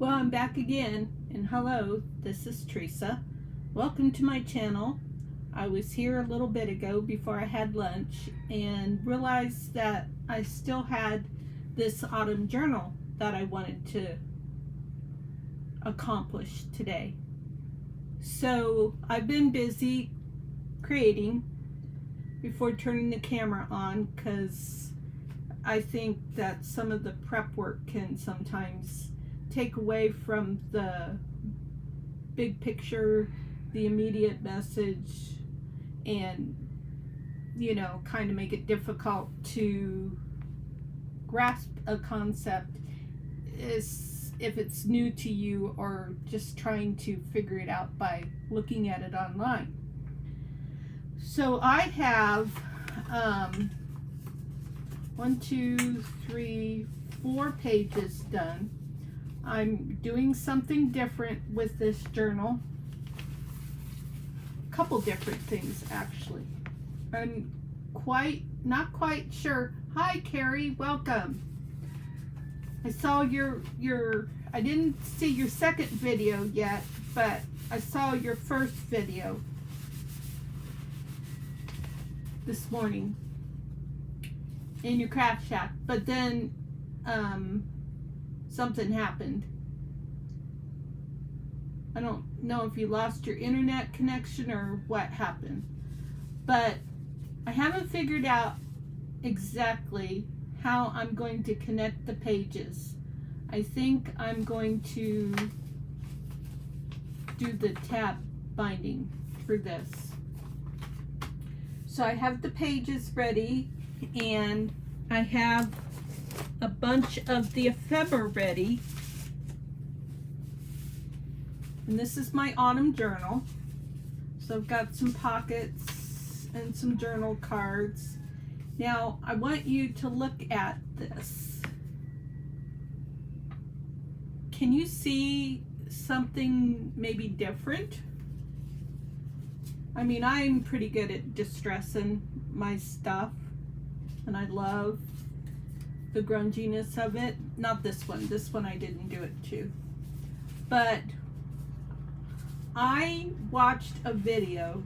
Well, I'm back again, and hello, this is Theresa. Welcome to my channel. I was here a little bit ago before I had lunch and realized that I still had this autumn journal that I wanted to accomplish today. So I've been busy creating before turning the camera on because I think that some of the prep work can sometimes take away from the big picture, the immediate message, and kind of make it difficult to grasp a concept if it's new to you or just trying to figure it out by looking at it online. So I have 4 pages done. I'm doing something different with this journal. A couple different things, actually. I'm not quite sure. Hi, Carrie, welcome. I saw I didn't see your second video yet, but I saw your first video this morning in your craft shack, but then something happened. I don't know if you lost your internet connection or what happened, but I haven't figured out exactly how I'm going to connect the pages. I think I'm going to do the tab binding for this. So I have the pages ready, and I have a bunch of the ephemera ready. And this is my autumn journal. So I've got some pockets and some journal cards. Now I want you to look at this. Can you see something maybe different? I mean, I'm pretty good at distressing my stuff, and I love the grunginess of it. Not this one. This one I didn't do it to. But I watched a video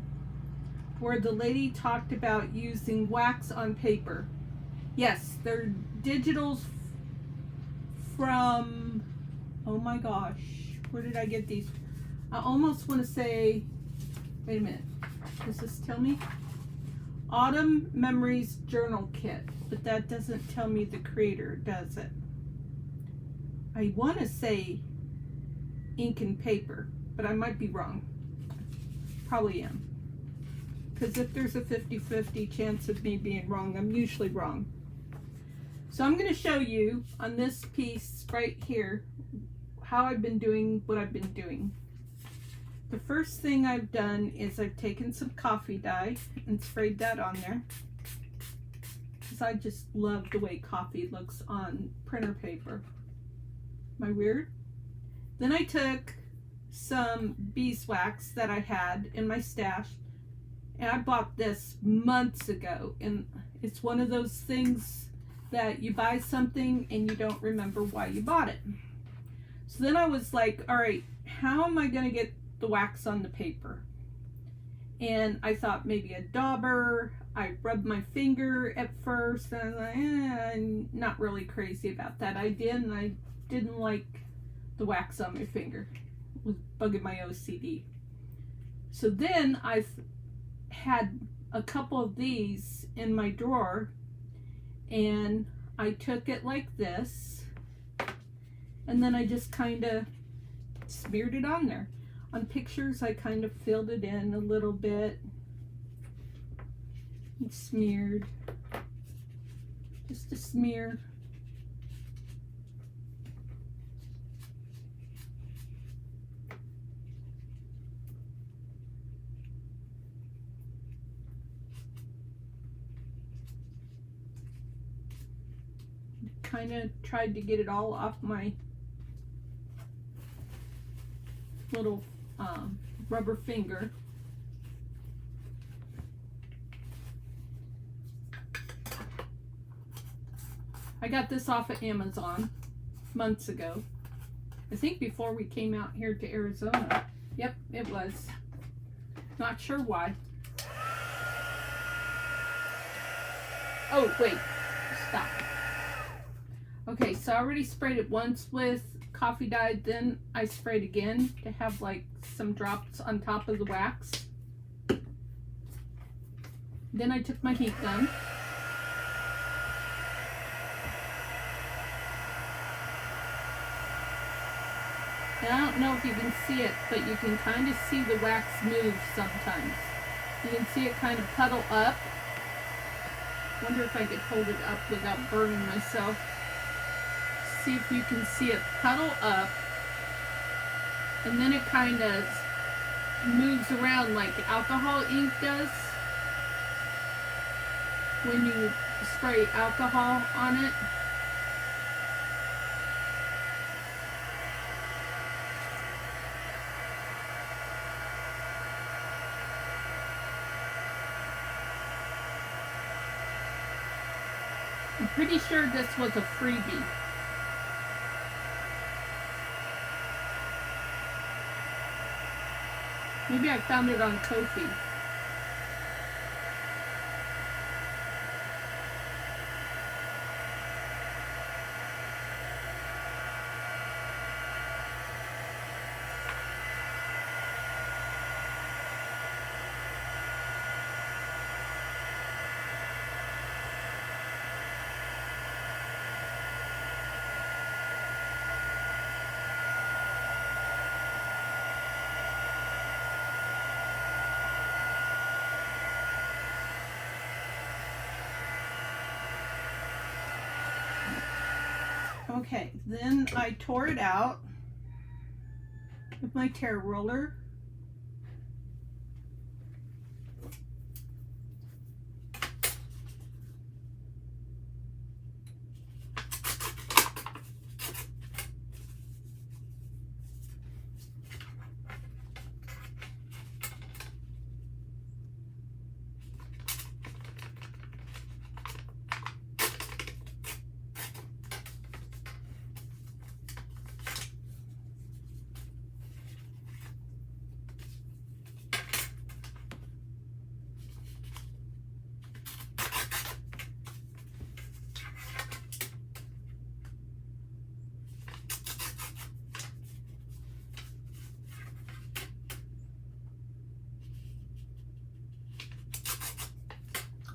where the lady talked about using wax on paper. Yes, they're digitals from, oh my gosh, where did I get these? I almost want to say, wait a minute, does this tell me? Autumn Memories Journal Kit, but that doesn't tell me the creator, does it? I want to say ink and paper, but I might be wrong. Probably am. Because if there's a 50-50 chance of me being wrong, I'm usually wrong. So I'm going to show you on this piece right here how I've been doing what I've been doing. The first thing I've done is I've taken some coffee dye and sprayed that on there, because I just love the way coffee looks on printer paper. Am I weird? Then I took some beeswax that I had in my stash, and I bought this months ago, and it's one of those things that you buy something and you don't remember why you bought it. So then I was like, all right, how am I going to get the wax on the paper? And I thought maybe a dauber. I rubbed my finger at first, and I was like, I'm not really crazy about that idea, and I didn't like the wax on my finger. It was bugging my OCD. So then I've had a couple of these in my drawer, and I took it like this, and then I just kind of smeared it on there. On pictures, I kind of filled it in a little bit and smeared, just a smear. Kind of tried to get it all off my little rubber finger. I got this off of Amazon months ago. I think before we came out here to Arizona. Yep, it was. Not sure why. Oh, wait. Stop. Okay, so I already sprayed it once with coffee dye. Then I sprayed again to have like some drops on top of the wax. Then I took my heat gun. And I don't know if you can see it, but you can kind of see the wax move sometimes. You can see it kind of puddle up. Wonder if I could hold it up without burning myself. See if you can see it puddle up, and then it kind of moves around like alcohol ink does when you spray alcohol on it. I'm pretty sure this was a freebie. Maybe I found it on Ko-fi. Okay, then I tore it out with my tear roller.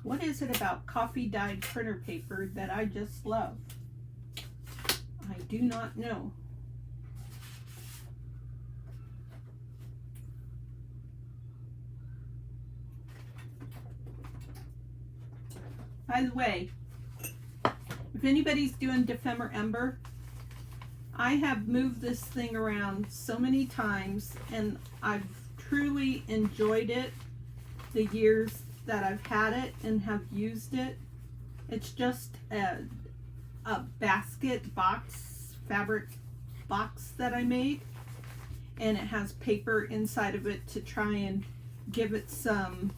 What is it about coffee dyed printer paper that I just love? I do not know. By the way, if anybody's doing Defemer Ember, I have moved this thing around so many times and I've truly enjoyed it the years that I've had it and have used it. It's just a basket box, fabric box that I made, and it has paper inside of it to try and give it some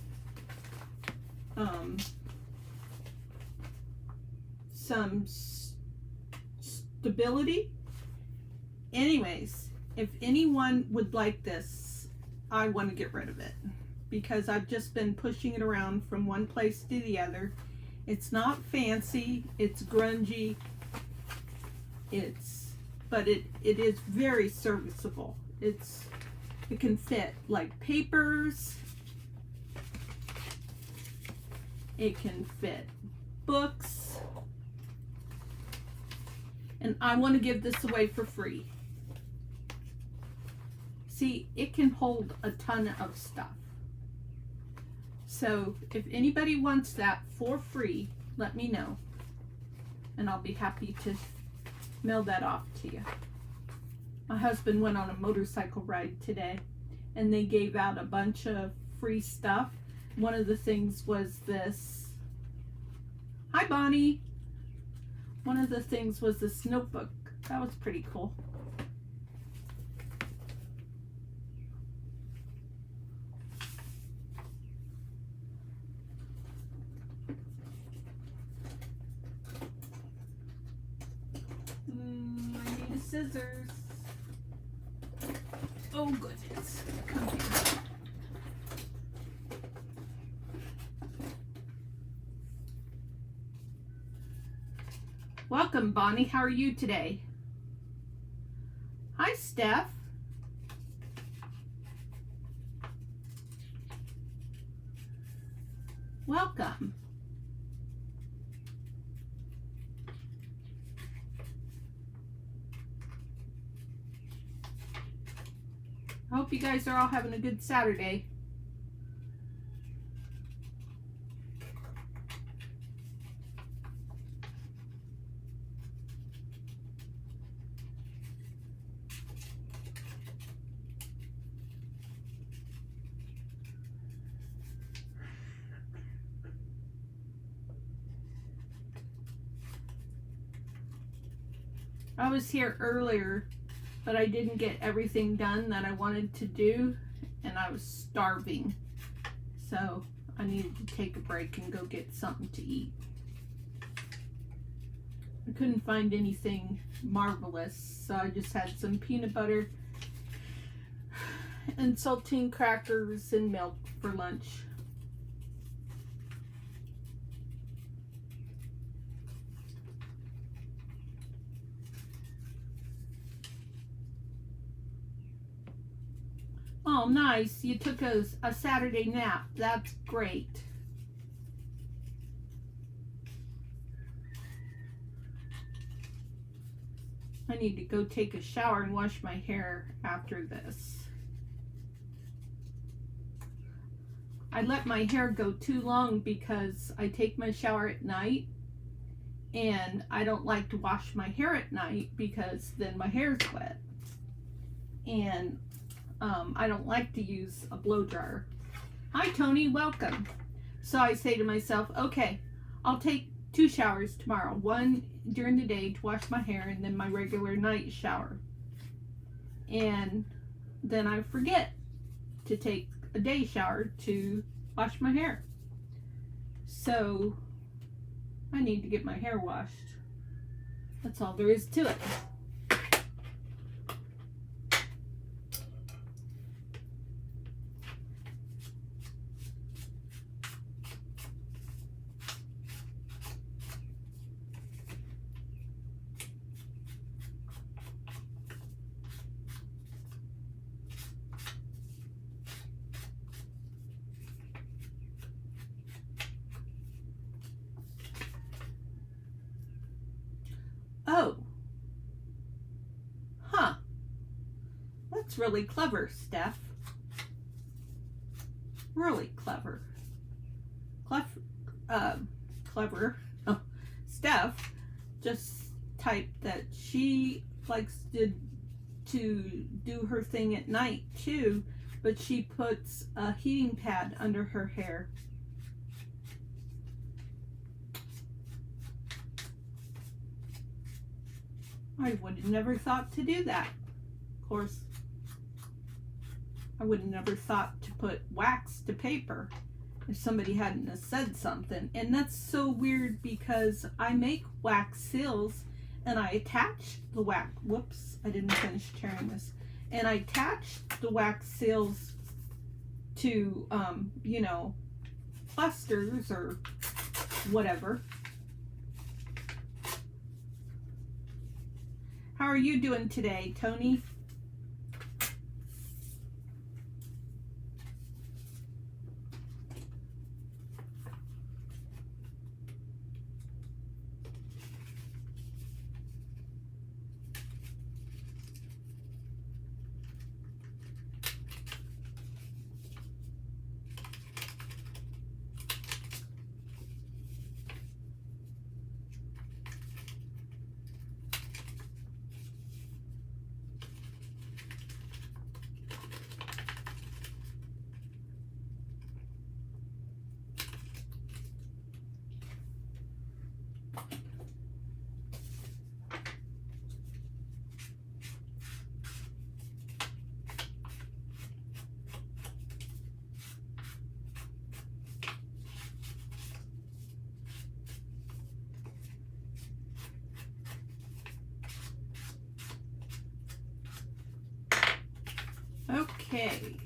stability. Anyways, if anyone would like this, I want to get rid of it because I've just been pushing it around from one place to the other. It's not fancy, it's grungy, but it is very serviceable. It can fit like papers, it can fit books, and I want to give this away for free. See, it can hold a ton of stuff. So if anybody wants that for free, let me know, and I'll be happy to mail that off to you. My husband went on a motorcycle ride today, and they gave out a bunch of free stuff. One of the things was this. Hi, Bonnie. One of the things was this notebook. That was pretty cool. I need a scissors. Oh, goodness. Come here. Welcome, Bonnie. How are you today? Hi, Steph. Welcome. I hope you guys are all having a good Saturday. I was here earlier, but I didn't get everything done that I wanted to do, and I was starving. So I needed to take a break and go get something to eat. I couldn't find anything marvelous, so I just had some peanut butter and saltine crackers and milk for lunch. Oh, nice. You took a Saturday nap. That's great. I need to go take a shower and wash my hair after this. I let my hair go too long because I take my shower at night, and I don't like to wash my hair at night because then my hair's wet. And I don't like to use a blow dryer. Hi, Tony, welcome. So I say to myself, okay, I'll take 2 showers tomorrow. One during the day to wash my hair, and then my regular night shower. And then I forget to take a day shower to wash my hair. So I need to get my hair washed. That's all there is to it. Oh. Huh. That's really clever, Steph. Really clever. Clever. Oh, Steph just typed that she likes to do her thing at night too, but she puts a heating pad under her hair. I would have never thought to do that. Of course, I would have never thought to put wax to paper if somebody hadn't have said something. And that's so weird because I make wax seals and I attach the wax. Whoops, I didn't finish tearing this. And I attach the wax seals to, you know, clusters or whatever. How are you doing today, Tony? Okay.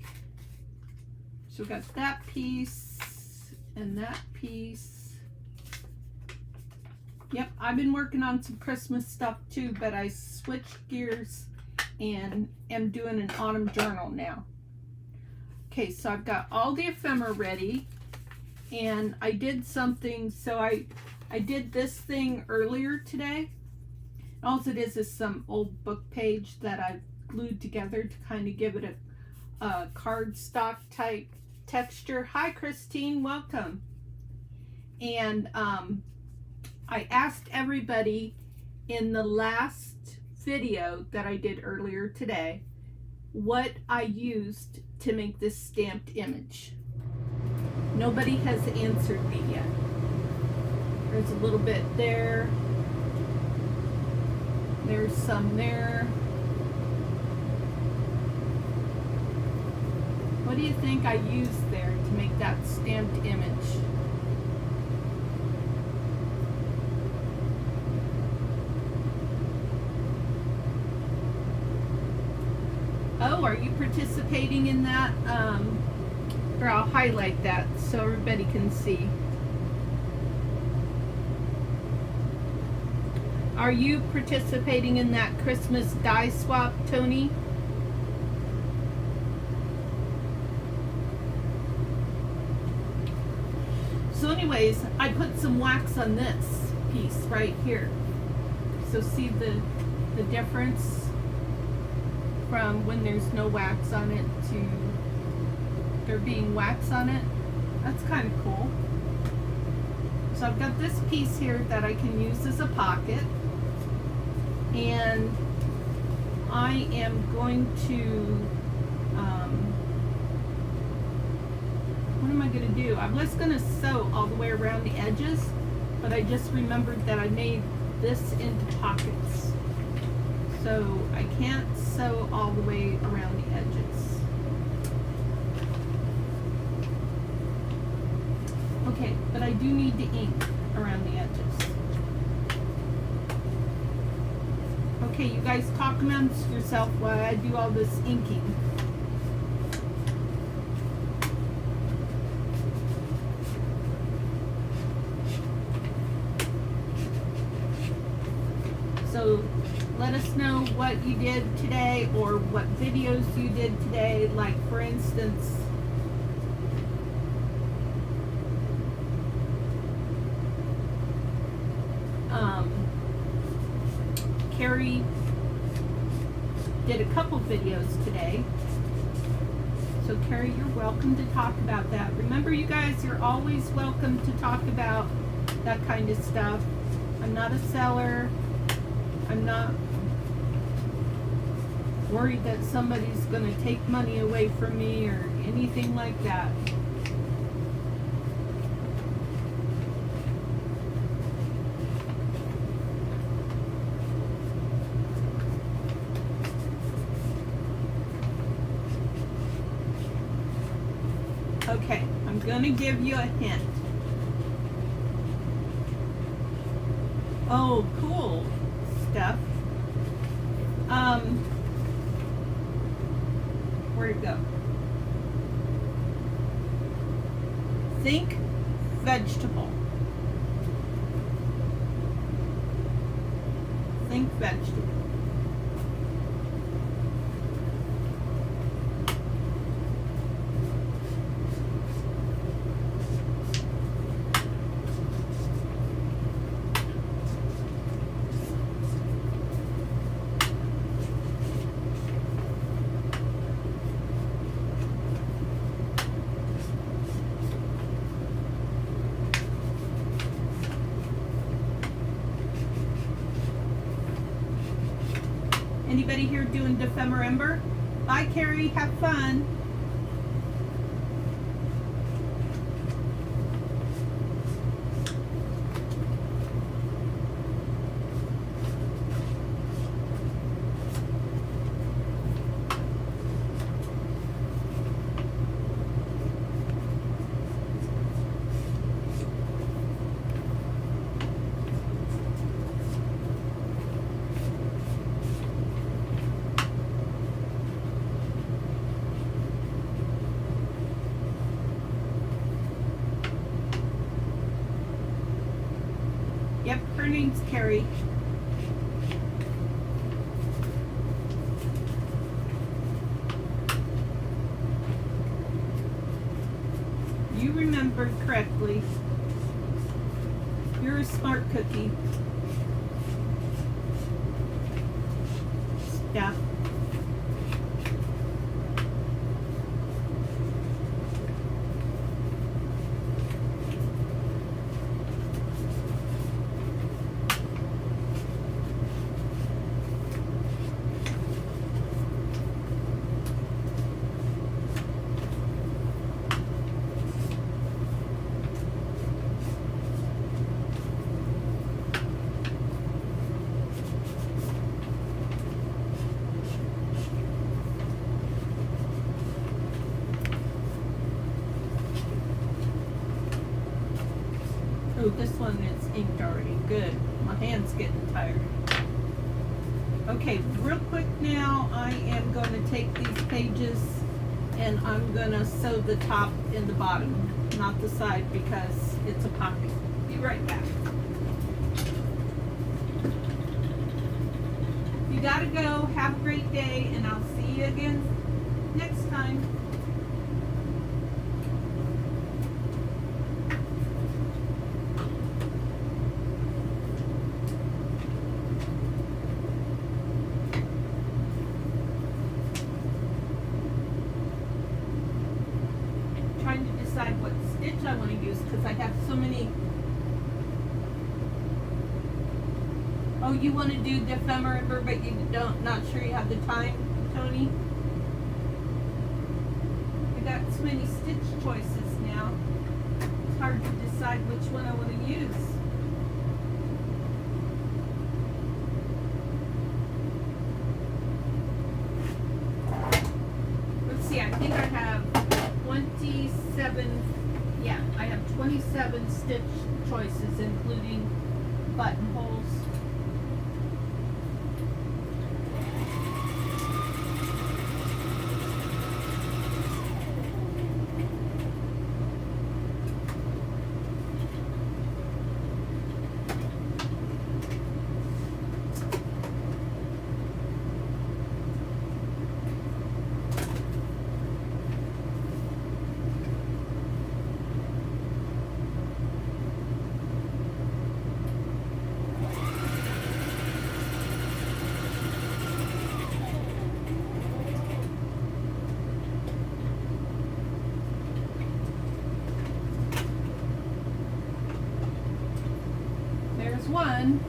So we got that piece and that piece. Yep, I've been working on some Christmas stuff too, but I switched gears and am doing an autumn journal now. Okay, so I've got all the ephemera ready, and I did something, so I did this thing earlier today. All it is some old book page that I've glued together to kind of give it a cardstock type texture. Hi Christine, welcome. And I asked everybody in the last video that I did earlier today what I used to make this stamped image. Nobody has answered me yet. There's a little bit there. There's some there. What do you think I used there to make that stamped image? Oh, are you participating in that? Or I'll highlight that so everybody can see. Are you participating in that Christmas die swap, Tony? So anyways, I put some wax on this piece right here. So see the difference from when there's no wax on it to there being wax on it. That's kind of cool. So I've got this piece here that I can use as a pocket, and I am going to what am I going to do? I was going to sew all the way around the edges, but I just remembered that I made this into pockets, so I can't sew all the way around the edges. Okay, but I do need to ink around the edges. Okay, you guys talk amongst yourself while I do all this inking. So let us know what you did today or what videos you did today. Like for instance, Carrie did a couple videos today. So Carrie, you're welcome to talk about that. Remember, you guys, you're always welcome to talk about that kind of stuff. I'm not a seller. I'm not worried that somebody's going to take money away from me or anything like that. Okay, I'm going to give you a hint. Oh, cool stuff. Where'd it go? Think vegetable. Think vegetable. Anybody here doing Defember? Bye, Carrie. Have fun. Her name's Carrie. You remembered correctly. You're a smart cookie. Yeah. Oh, this one is inked already. Good. My hand's getting tired. Okay, real quick now, I am going to take these pages and I'm going to sew the top and the bottom, not the side, because it's a pocket. Be right back. You gotta go. Have a great day, and I'll see you again next time. Trying to decide what stitch I want to use because I have so many. Oh, you want to do the ephemera, but you don't, not sure you have the time, Tony? I got so many stitch choices now. It's hard to decide which one I want to use. Let's see, I think I have 27, yeah, I have 27 stitch choices, including buttonholes. One.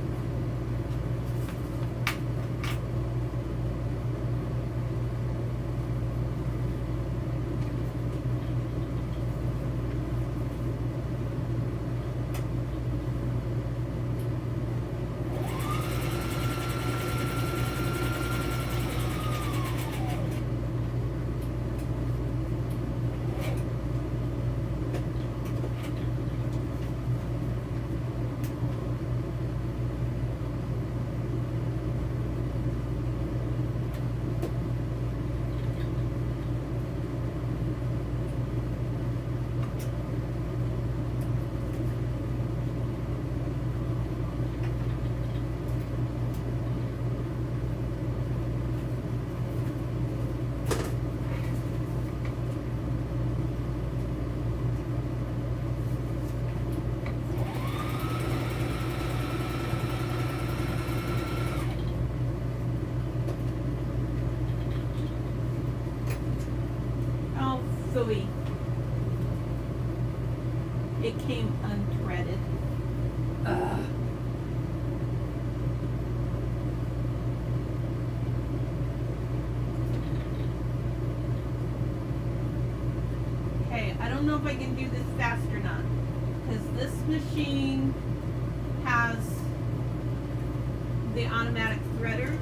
It came unthreaded. Okay, I don't know if I can do this fast or not, because this machine has the automatic threader.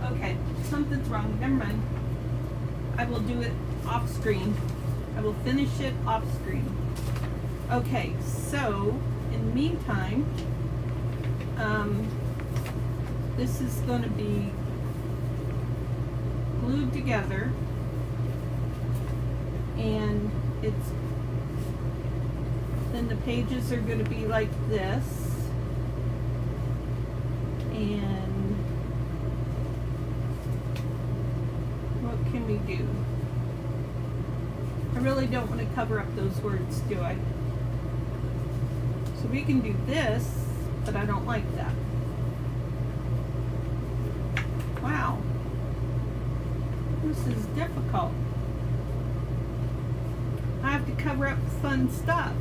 Okay, something's wrong. Never mind. I will do it off screen. I will finish it off screen. Okay, so in the meantime, this is going to be glued together. and then the pages are going to be like this, and what can we do? I really don't want to cover up those words, do I? So we can do this, but I don't like that. Wow, this is difficult. I have to cover up fun stuff.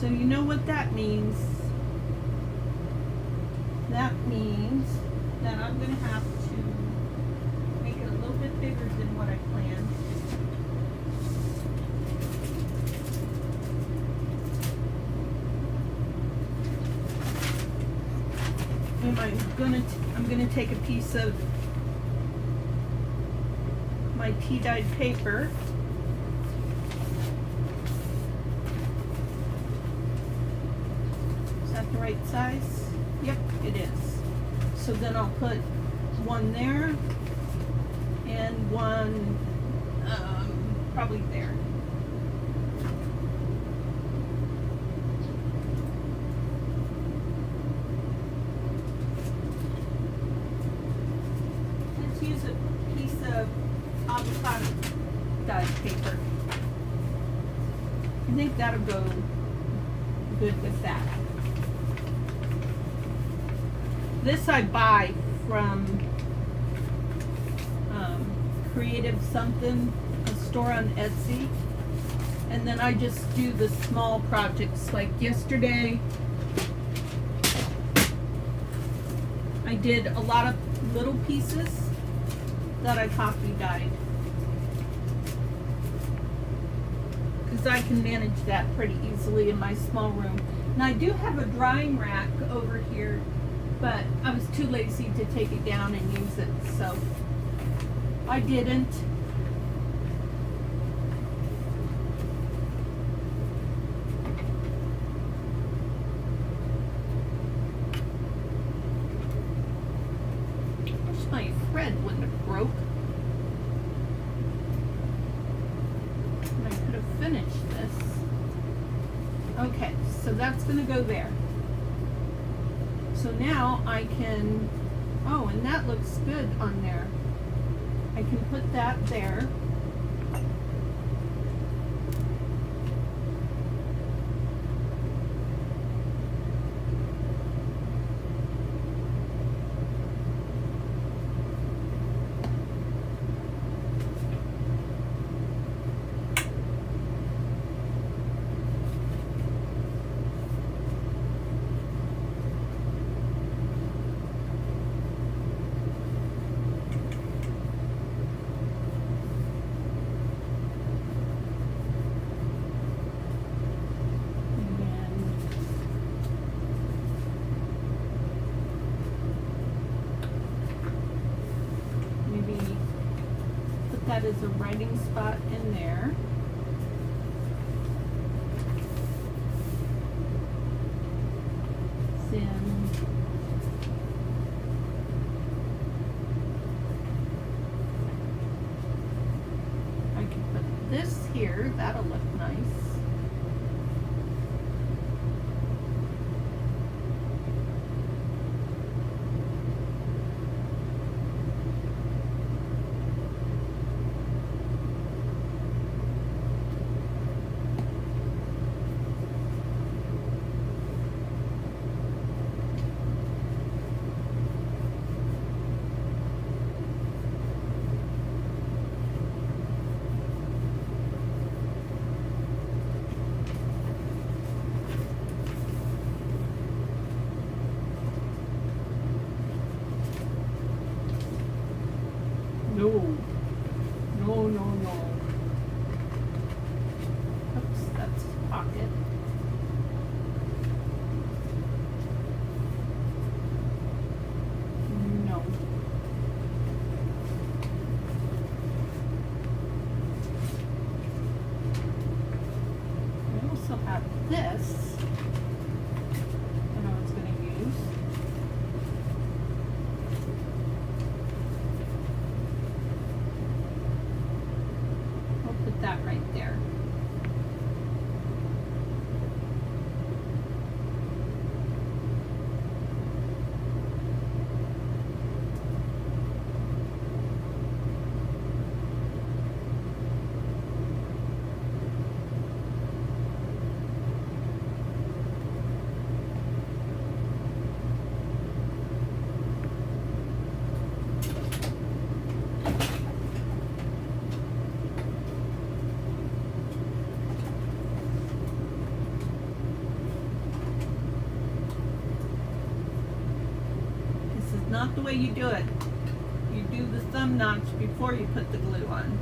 So you know what that means? That means that I'm going to have to make it a little bit bigger than what I planned. I'm gonna take a piece of my tea-dyed paper. Is that the right size? Yep, it is. So then I'll put one there and one probably there. Use a piece of avocado dyed paper. I think that'll go good with that. This I buy from Creative Something, a store on Etsy, and then I just do the small projects. Like yesterday, I did a lot of little pieces that I coffee dyed, because I can manage that pretty easily in my small room. And I do have a drying rack over here, but I was too lazy to take it down and use it, so I didn't. My thread wouldn't have broke. And I could have finished this. Okay, so that's going to go there. So now I can, oh, and that looks good on there. I can put that there. That is a writing spot in there. Then I can put this here. That'll look nice. not the way you do it. You do the thumb notch before you put the glue on.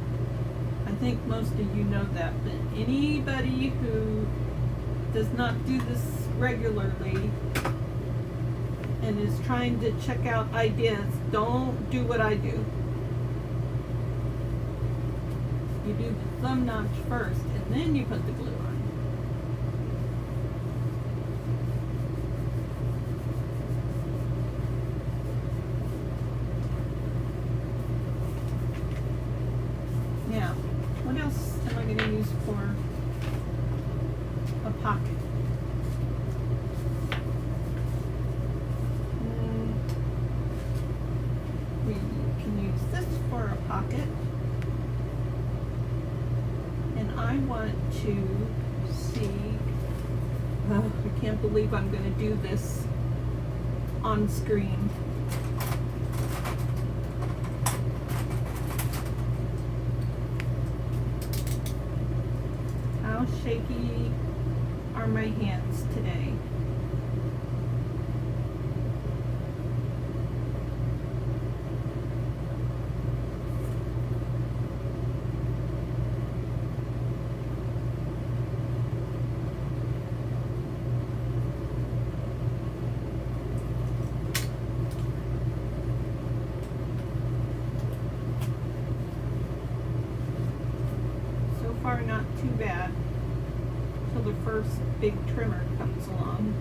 I think most of you know that, but anybody who does not do this regularly and is trying to check out ideas, don't do what I do. You do the thumb notch first and then you put the glue on. Now, what else am I going to use for a pocket? We can use this for a pocket. And I want to see, I can't believe I'm going to do this on screen. How shaky are my hands today? So far, not too bad. Till the first big trimmer comes along.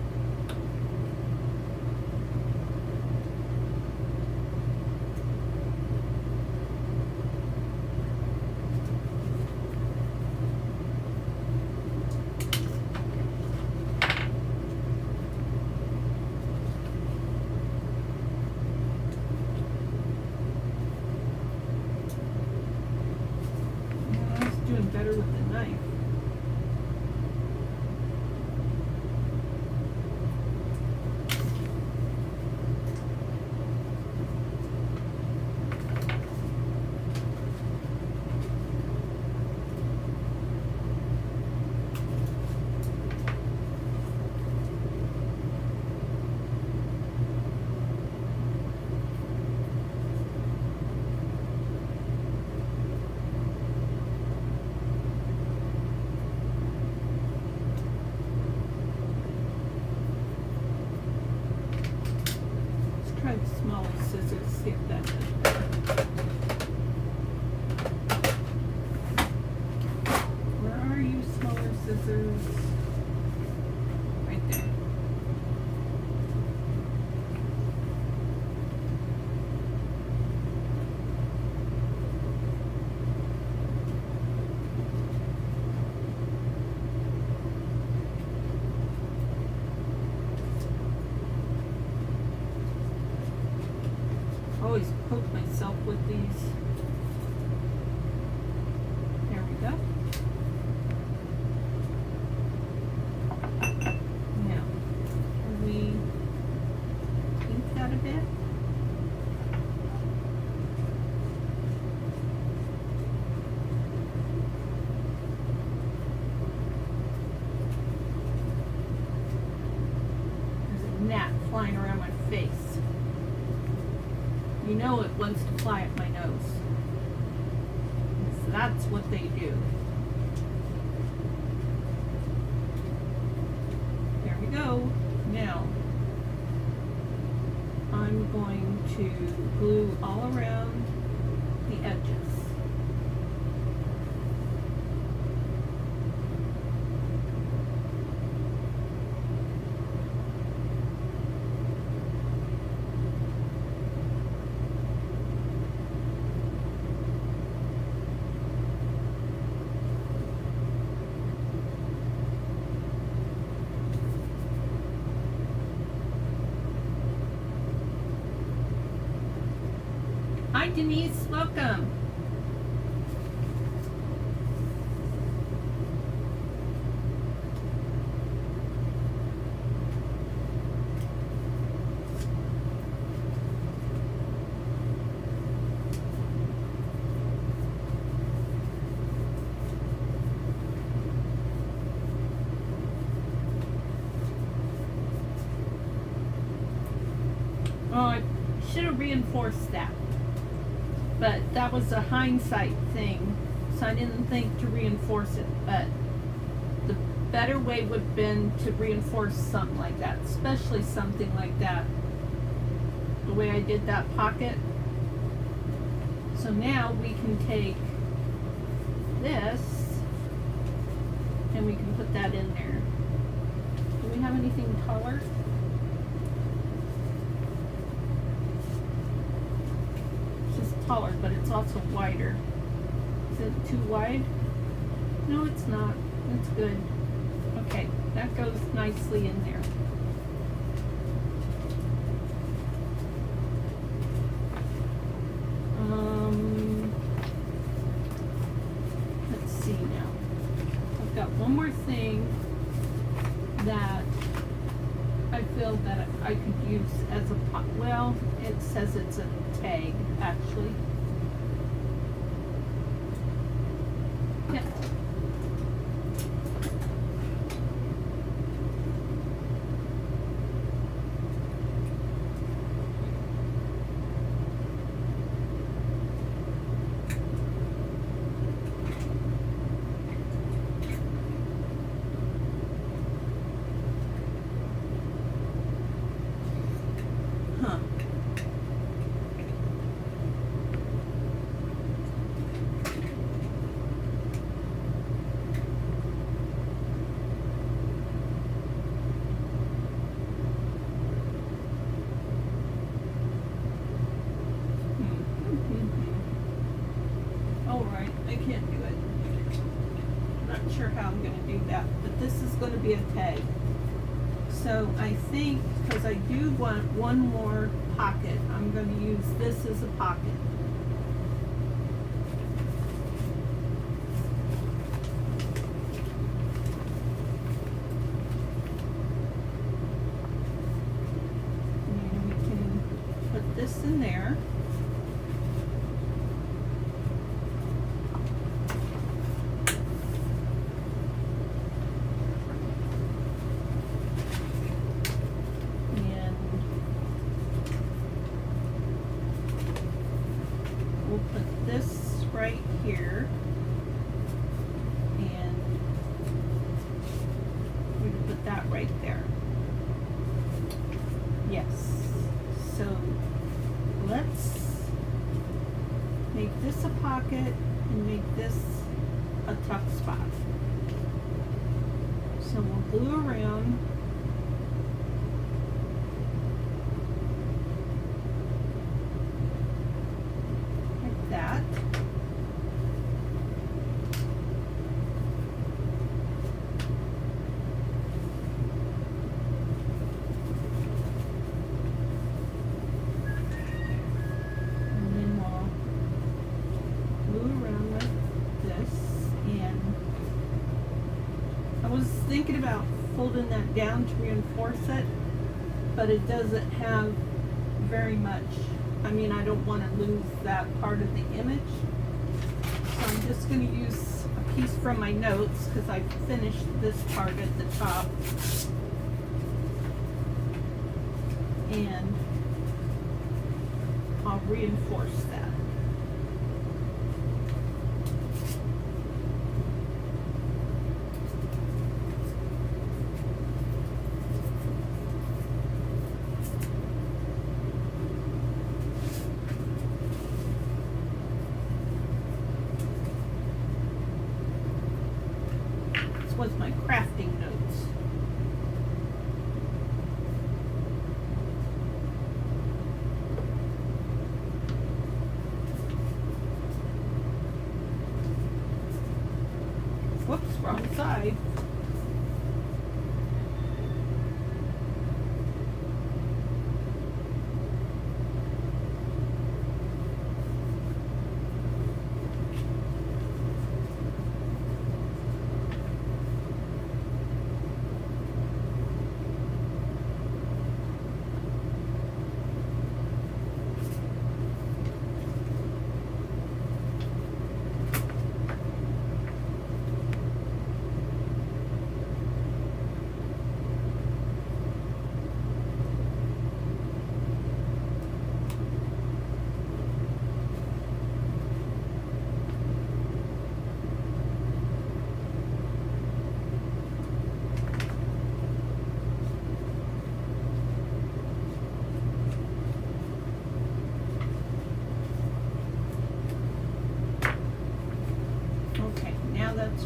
I was doing better with the knife. Try the smaller scissors, see if that does better. Where are you, smaller scissors? Right there. Always poke myself with these. There we go. Now, can we ink that a bit? There's a gnat flying around my face. You know it wants to fly at my nose. So that's what they do. There we go. Now, I'm going to glue all around the edges. Hi Denise, welcome. Oh, I should have reinforced that. But that was a hindsight thing, so I didn't think to reinforce it. But the better way would have been to reinforce something like that, especially something like that, the way I did that pocket. So now we can take this and we can put that in there. Do we have anything taller? It's just taller, but it's also wider. Is it too wide? No, it's not. It's good. Okay, that goes nicely in there. Let's see now. I've got one more thing that I feel that I could use as a pot. Well, it says it's a tag, actually. Yeah. Going to be a tag. So I think, because I do want one more pocket, I'm going to use this as a pocket. And we can put this in there. Here, and we can put that right there. Yes. So let's make this a pocket and make this a tuck spot. So we'll glue around. Like that. Thinking about folding that down to reinforce it, but it doesn't have very much. I mean, I don't want to lose that part of the image, so I'm just going to use a piece from my notes because I finished this part at the top, and I'll reinforce that. Was my crafting notes.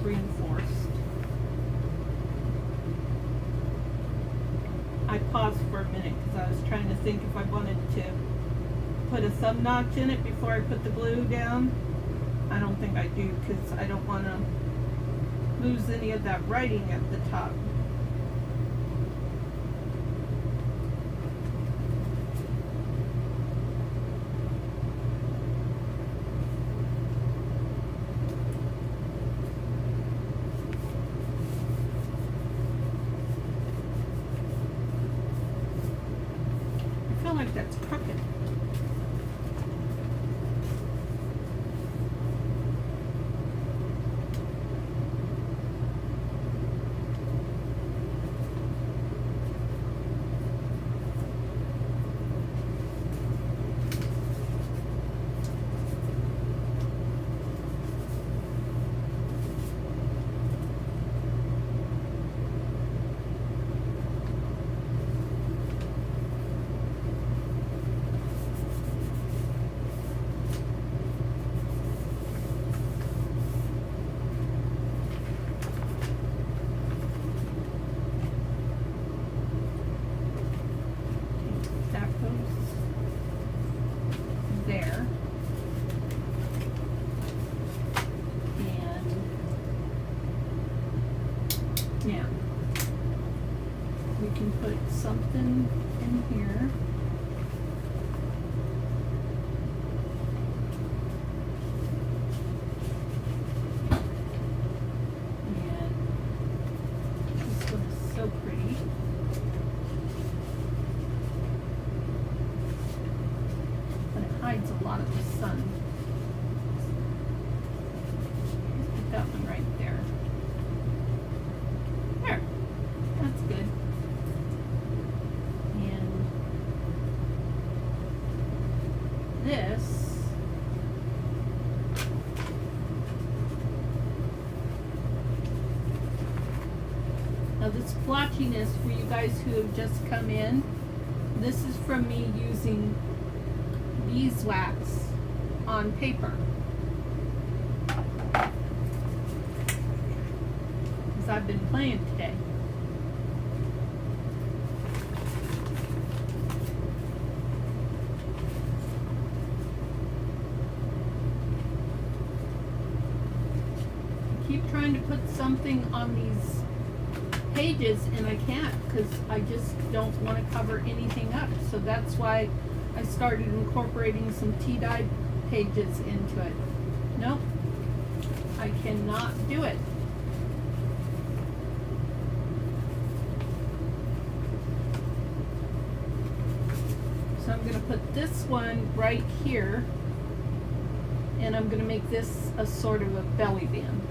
reinforced. I paused for a minute because I was trying to think if I wanted to put a thumb notch in it before I put the glue down. I don't think I do because I don't want to lose any of that writing at the top. I feel like that's crooked. There. And now we can put something in here. And this one is so pretty. Hides a lot of the sun. Put that one right there. There. That's good. And this now this blotchiness for you guys who have just come in, this is from me using beeswax on paper. Because I've been playing today. I keep trying to put something on these pages and I can't because I just don't want to cover anything up. So that's why I started incorporating some tea-dye pages into it. Nope, I cannot do it. So I'm going to put this one right here, and I'm going to make this a sort of a belly band.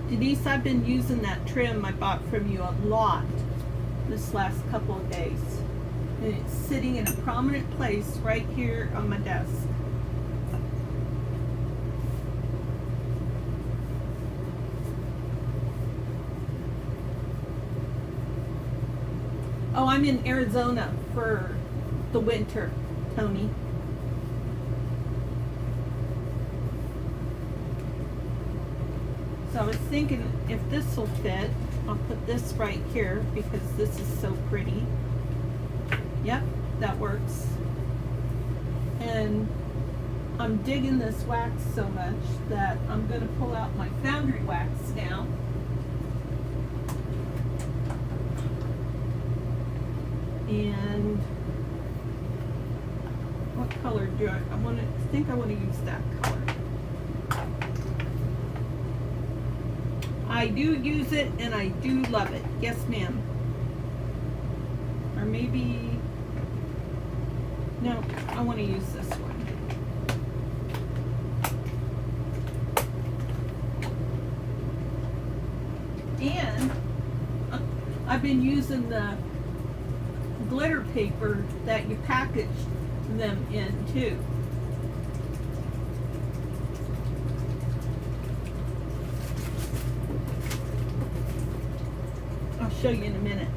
Denise, I've been using that trim I bought from you a lot this last couple of days. And it's sitting in a prominent place right here on my desk. Oh, I'm in Arizona for the winter, Tony. So I was thinking if this will fit, I'll put this right here because this is so pretty. Yep, that works. And I'm digging this wax so much that I'm going to pull out my foundry wax now. And what color do I think I want to use that color. I do use it and I do love it. Yes, ma'am. Or maybe, no, I want to use this one. And I've been using the glitter paper that you package them in too. show you in a minute.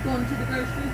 Going to the grocery.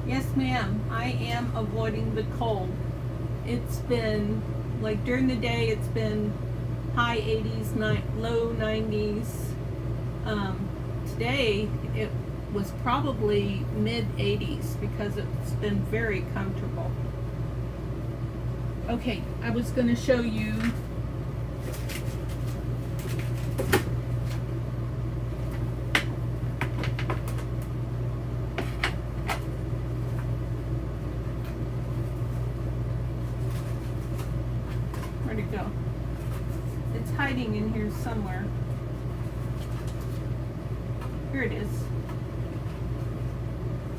Yes, ma'am. I am avoiding the cold. It's been, like during the day, it's been high 80s, low 90s. Today, it was probably mid 80s because it's been very comfortable. Okay, I was going to show you where'd it go? It's hiding in here somewhere. Here it is.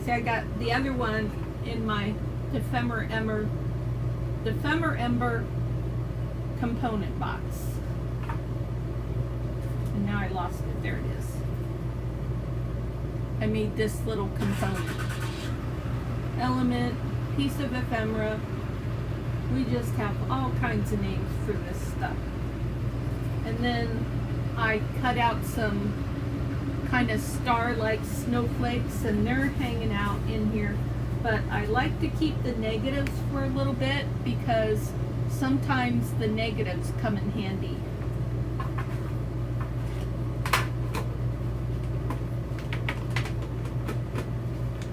See, I got the other one in my Epidemic component box. And now I lost it. There it is. I made this little component. Element, piece of ephemera. We just have all kinds of names for this stuff. And then I cut out some kind of star-like snowflakes, and they're hanging out in here. But I like to keep the negatives for a little bit because sometimes the negatives come in handy.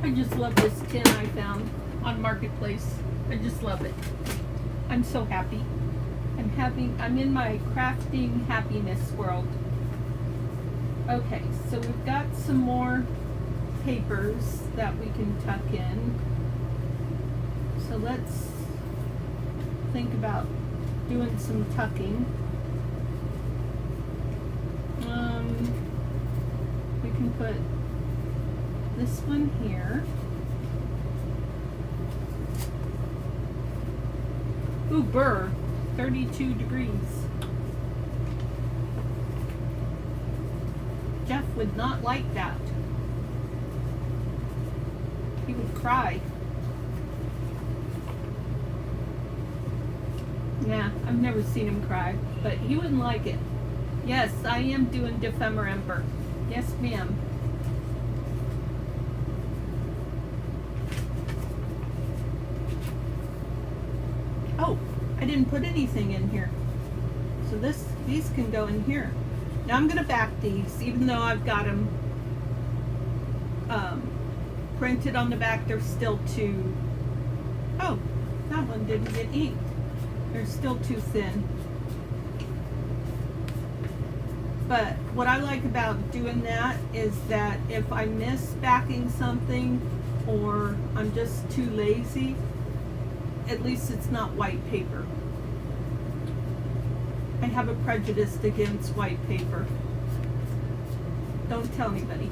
I just love this tin I found on Marketplace. I just love it. I'm so happy. I'm in my crafting happiness world. Okay, so we've got some more papers that we can tuck in. So let's think about doing some tucking. We can put this one here. Ooh, burr, 32 degrees. Jeff would not like that. He would cry. Yeah, I've never seen him cry, but he wouldn't like it. Yes, I am doing Epidemic. Yes, ma'am. Oh, I didn't put anything in here. So these can go in here. Now I'm going to back these, even though I've got them printed on the back, they're still too, oh, that one didn't get inked. They're still too thin. But what I like about doing that is that if I miss backing something or I'm just too lazy, at least it's not white paper. I have a prejudice against white paper. Don't tell anybody.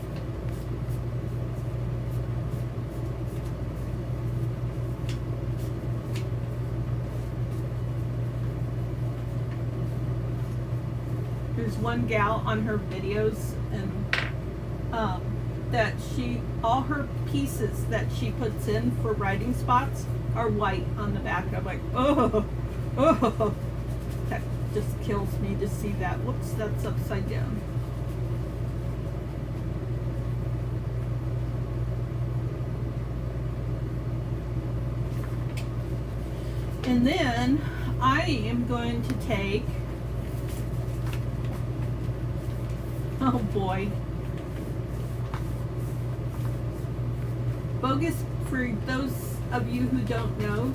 There's one gal on her videos, and that all her pieces that she puts in for writing spots are white on the back. I'm like, oh, that just kills me to see that. Whoops, that's upside down. And then I am going to take, oh boy, Bogus, for those of you who don't know,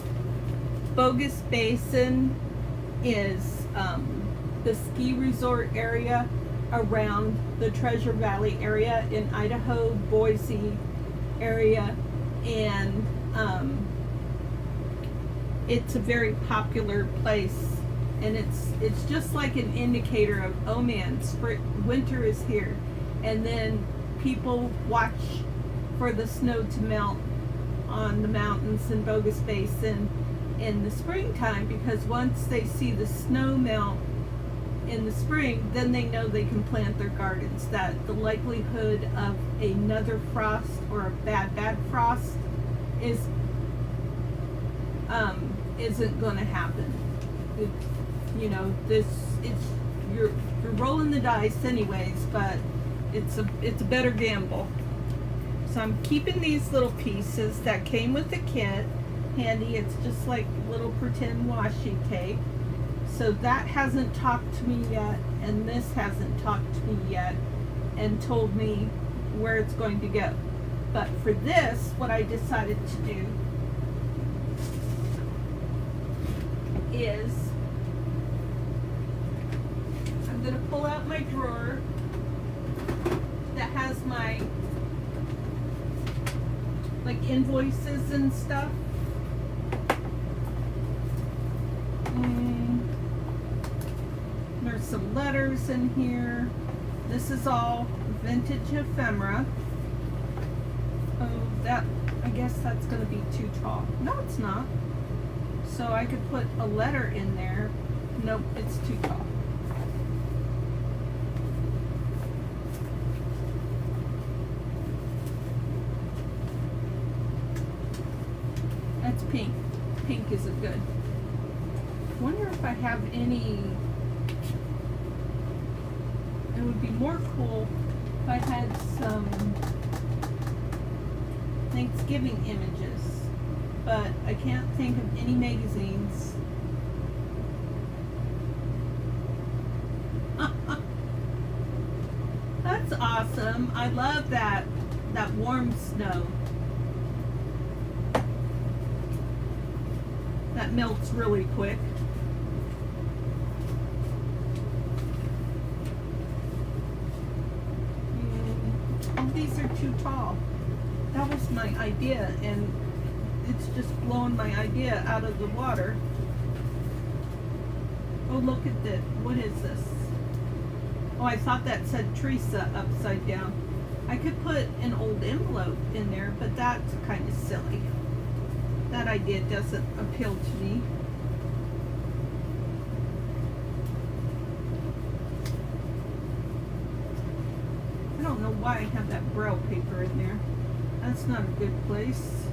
Bogus Basin is the ski resort area around the Treasure Valley area in Idaho, Boise area, and it's a very popular place, and it's just like an indicator of, oh man, winter is here, and then people watch for the snow to melt on the mountains in Bogus Basin in the springtime, because once they see the snow melt in the spring, then they know they can plant their gardens, that the likelihood of another frost or a bad frost isn't going to happen. You're rolling the dice anyways, but it's a better gamble. So I'm keeping these little pieces that came with the kit handy. It's just like little pretend washi tape. So that hasn't talked to me yet, and this hasn't talked to me yet and told me where it's going to go. But for this, what I decided to do is I'm going to pull out my drawer that has my invoices and stuff. There's some letters in here. This is all vintage ephemera. Oh, I guess that's going to be too tall. No, it's not. So I could put a letter in there. Nope, it's too tall. That's pink. Pink isn't good. I wonder if I have any. It would be more cool if I had some Thanksgiving images, but I can't think of any magazines. That's awesome. I love that warm snow. That melts really quick. These are too tall. That was my idea, and it's just blowing my idea out of the water. Oh, look at this. What is this? Oh, I thought that said Theresa upside down. I could put an old envelope in there, but that's kind of silly. That idea doesn't appeal to me. I don't know why I have that braille paper in there. That's not a good place.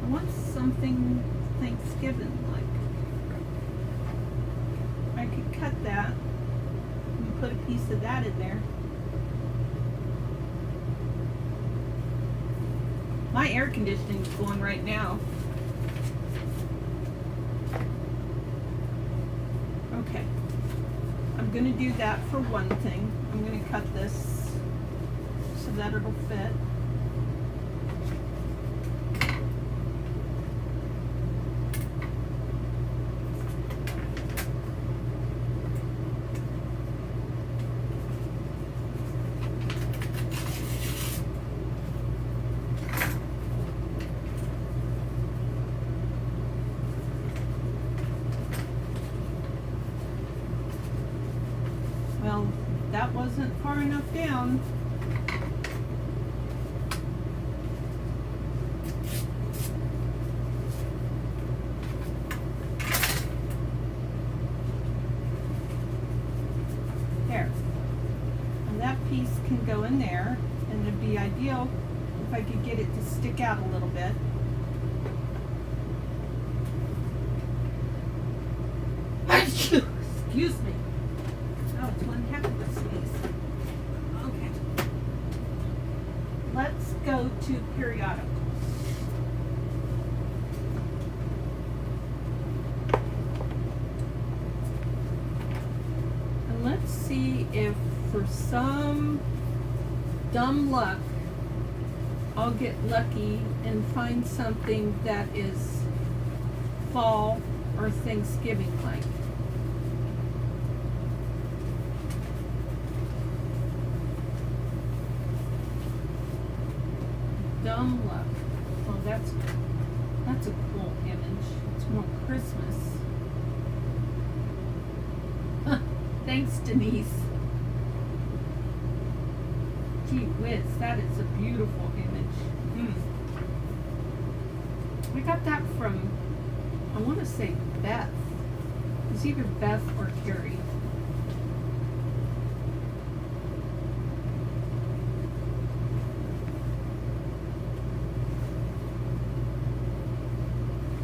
I want something Thanksgiving like. I could cut that and put a piece of that in there. My air conditioning's going right now. Okay. I'm going to do that for one thing. I'm going to cut this so that it'll fit. Well, that wasn't far enough down. There. And that piece can go in there, and it'd be ideal if I could get it to stick out a little bit. Excuse me. Oh, it's to periodicals. And let's see if for some dumb luck I'll get lucky and find something that is fall or Thanksgiving like. Dumb luck. Oh, that's a cool image. It's more Christmas. Thanks, Denise. Gee whiz, that is a beautiful image. I got that from, I want to say Beth. It's either Beth or Carrie.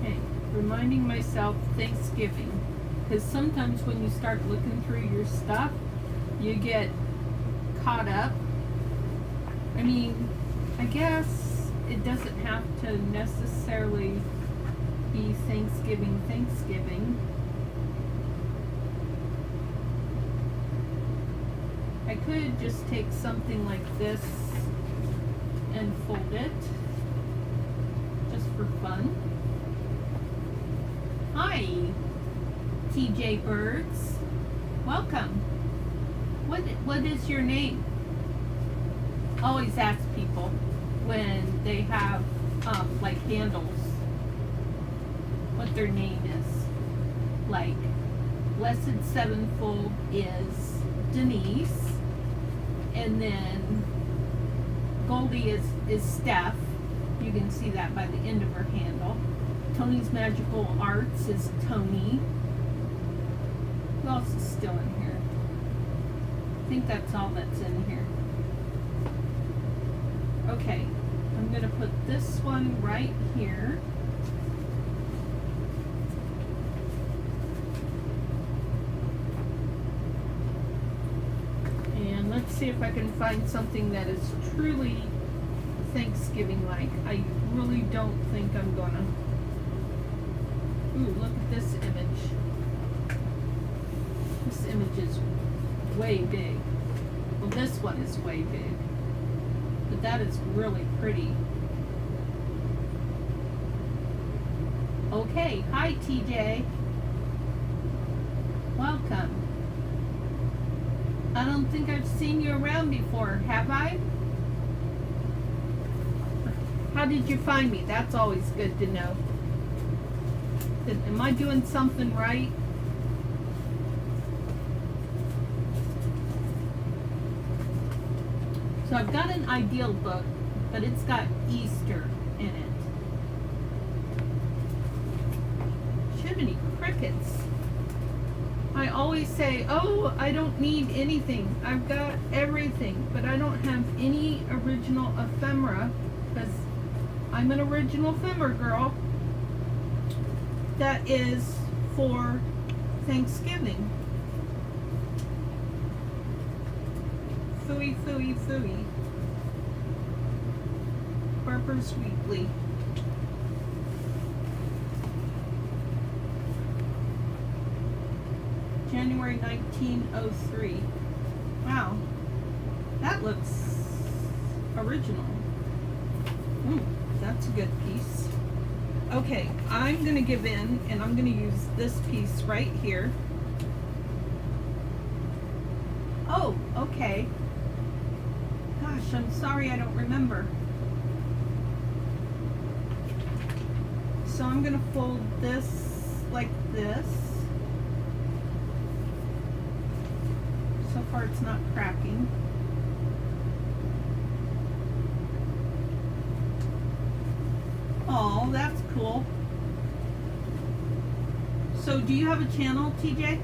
Okay, reminding myself Thanksgiving. Because sometimes when you start looking through your stuff, you get caught up. I mean, I guess it doesn't have to necessarily be Thanksgiving. I could just take something like this and fold it, just for fun. Hi, TJ Birds. Welcome. What is your name? Always ask people when they have like handles what their name is. Like Blessed Sevenfold is Denise, and then Goldie is Steph. You can see that by the end of her handle. Tony's Magical Arts is Tony. Who else is still in here? I think that's all that's in here. Okay, I'm going to put this one right here. And let's see if I can find something that is truly Thanksgiving-like. I really don't think I'm gonna. Ooh, look at this image. This image is way big. Well, this one is way big. But that is really pretty. Okay, hi TJ. Welcome. I don't think I've seen you around before, have I? How did you find me? That's always good to know. Am I doing something right? So I've got an ideal book, but it's got Easter in it. Jiminy crickets. I always say, oh, I don't need anything. I've got everything, but I don't have any original ephemera, because I'm an original ephemera girl. That is for Thanksgiving. Phooey, phooey, phooey. Harper's Weekly. January 1903. Wow. That looks original. That's a good piece. Okay, I'm going to give in and I'm going to use this piece right here. Oh, okay. Gosh, I'm sorry I don't remember. So I'm going to fold this like this. So far it's not cracking. Oh, that's cool. So do you have a channel, TJ?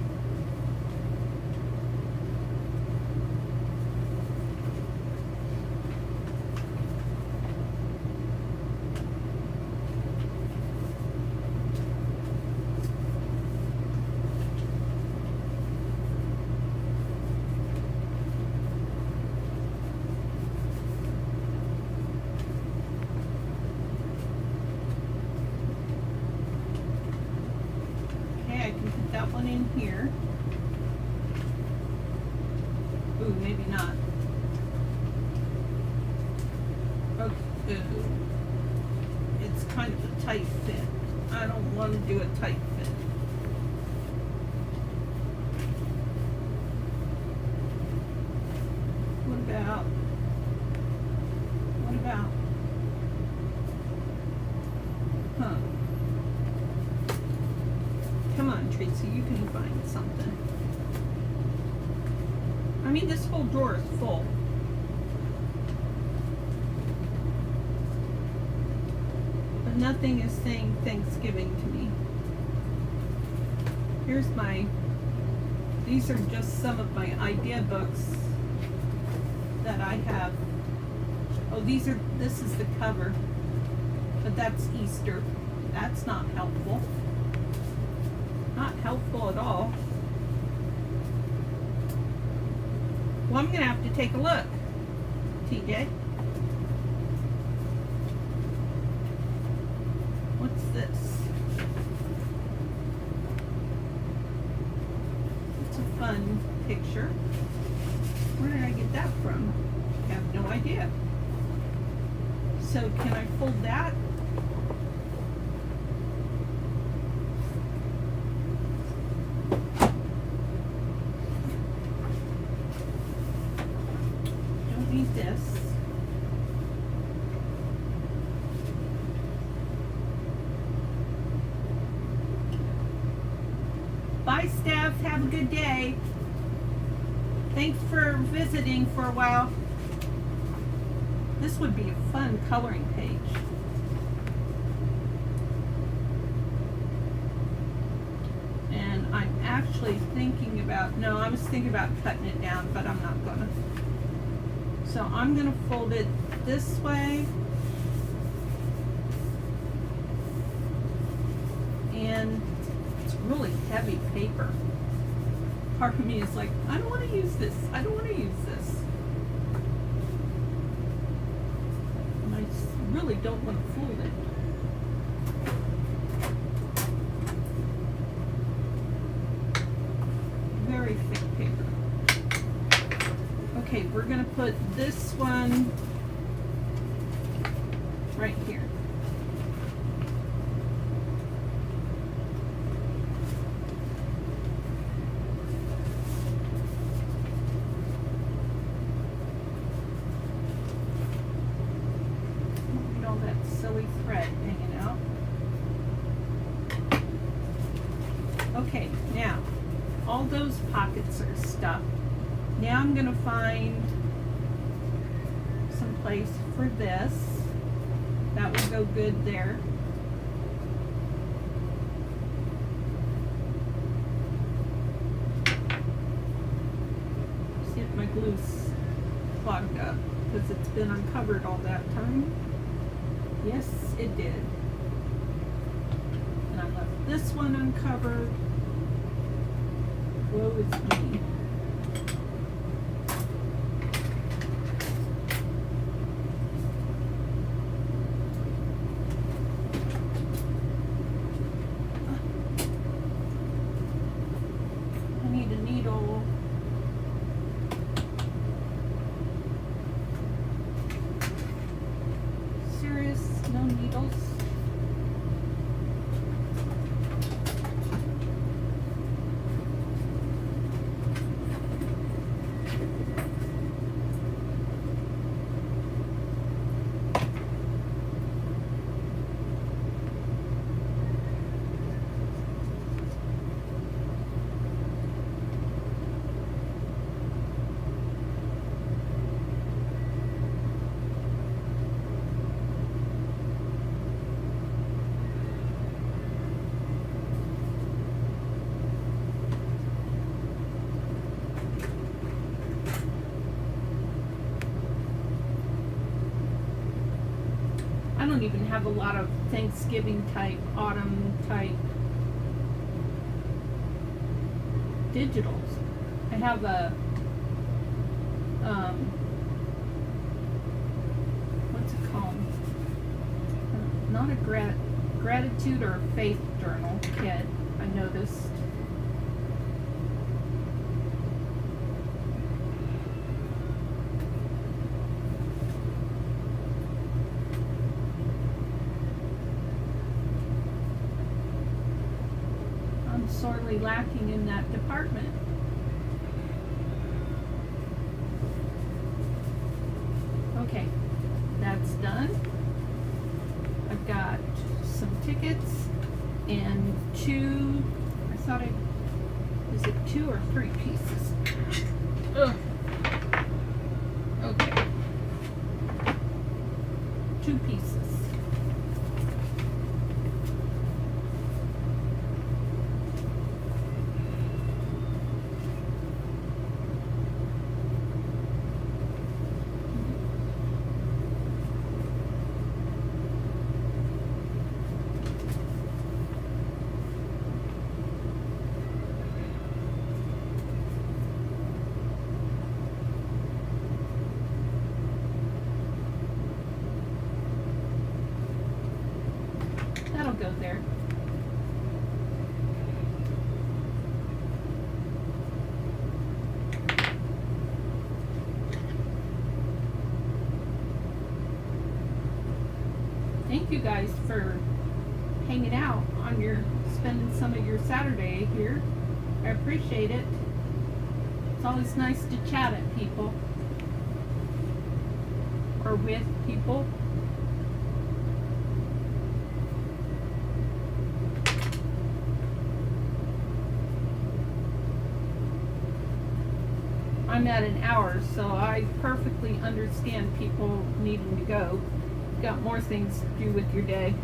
here. Ooh, maybe not. Okay. Ooh. It's kind of a tight fit. I don't want to do a tight fit. What about, huh? Come on, Theresa, you can find something. I mean, this whole drawer is full. But nothing is saying Thanksgiving to me. Here's these are just some of my idea books that I have. Oh, this is the cover. But that's Easter. That's not helpful. Not helpful at all. Well, I'm gonna have to take a look, TJ. What's this? It's a fun picture. Where did I get that from? I have no idea. So can I fold that? Don't need this. Bye, Steph. Have a good day. Thanks for visiting for a while. This would be a fun coloring page. And I'm actually thinking about, no, I was thinking about cutting it down, but I'm not gonna. So I'm gonna fold it this way. And it's really heavy paper. Part of me is like, I don't want to use this. I don't want to use this. And I really don't want to fold it. Very thick paper. Okay, we're going to put this one right here. Silly thread hanging out. Okay, now all those pockets are stuffed. Now I'm going to find some place for this. That would go good there. See if my glue's clogged up because it's been uncovered all that time. Yes, it did. And I left this one uncovered. Woe is me. I need a needle. No needles. I don't even have a lot of Thanksgiving type, autumn type digitals. I have a, what's it called? Not a gratitude or a faith journal kit, I noticed. sorely lacking in that department. Okay, that's done. I've got some tickets and is it 2 or 3 pieces? Ugh. Okay. 2 pieces. That'll go there. Thank you guys for hanging out on spending some of your Saturday here. I appreciate it. It's always nice to chat at people or with people. I'm at an hour, so I perfectly understand people needing to go. You've got more things to do with your day.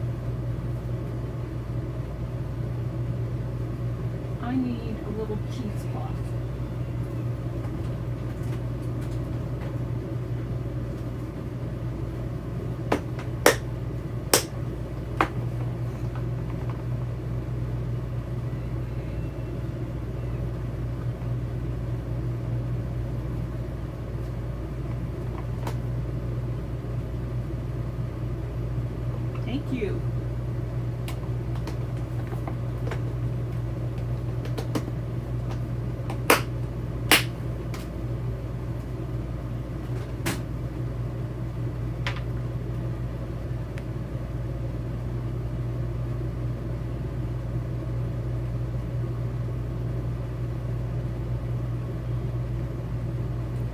I need a little cheesecloth. Thank you.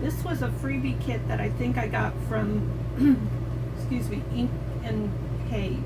This was a freebie kit that I think I got from, excuse me, Ink and Page.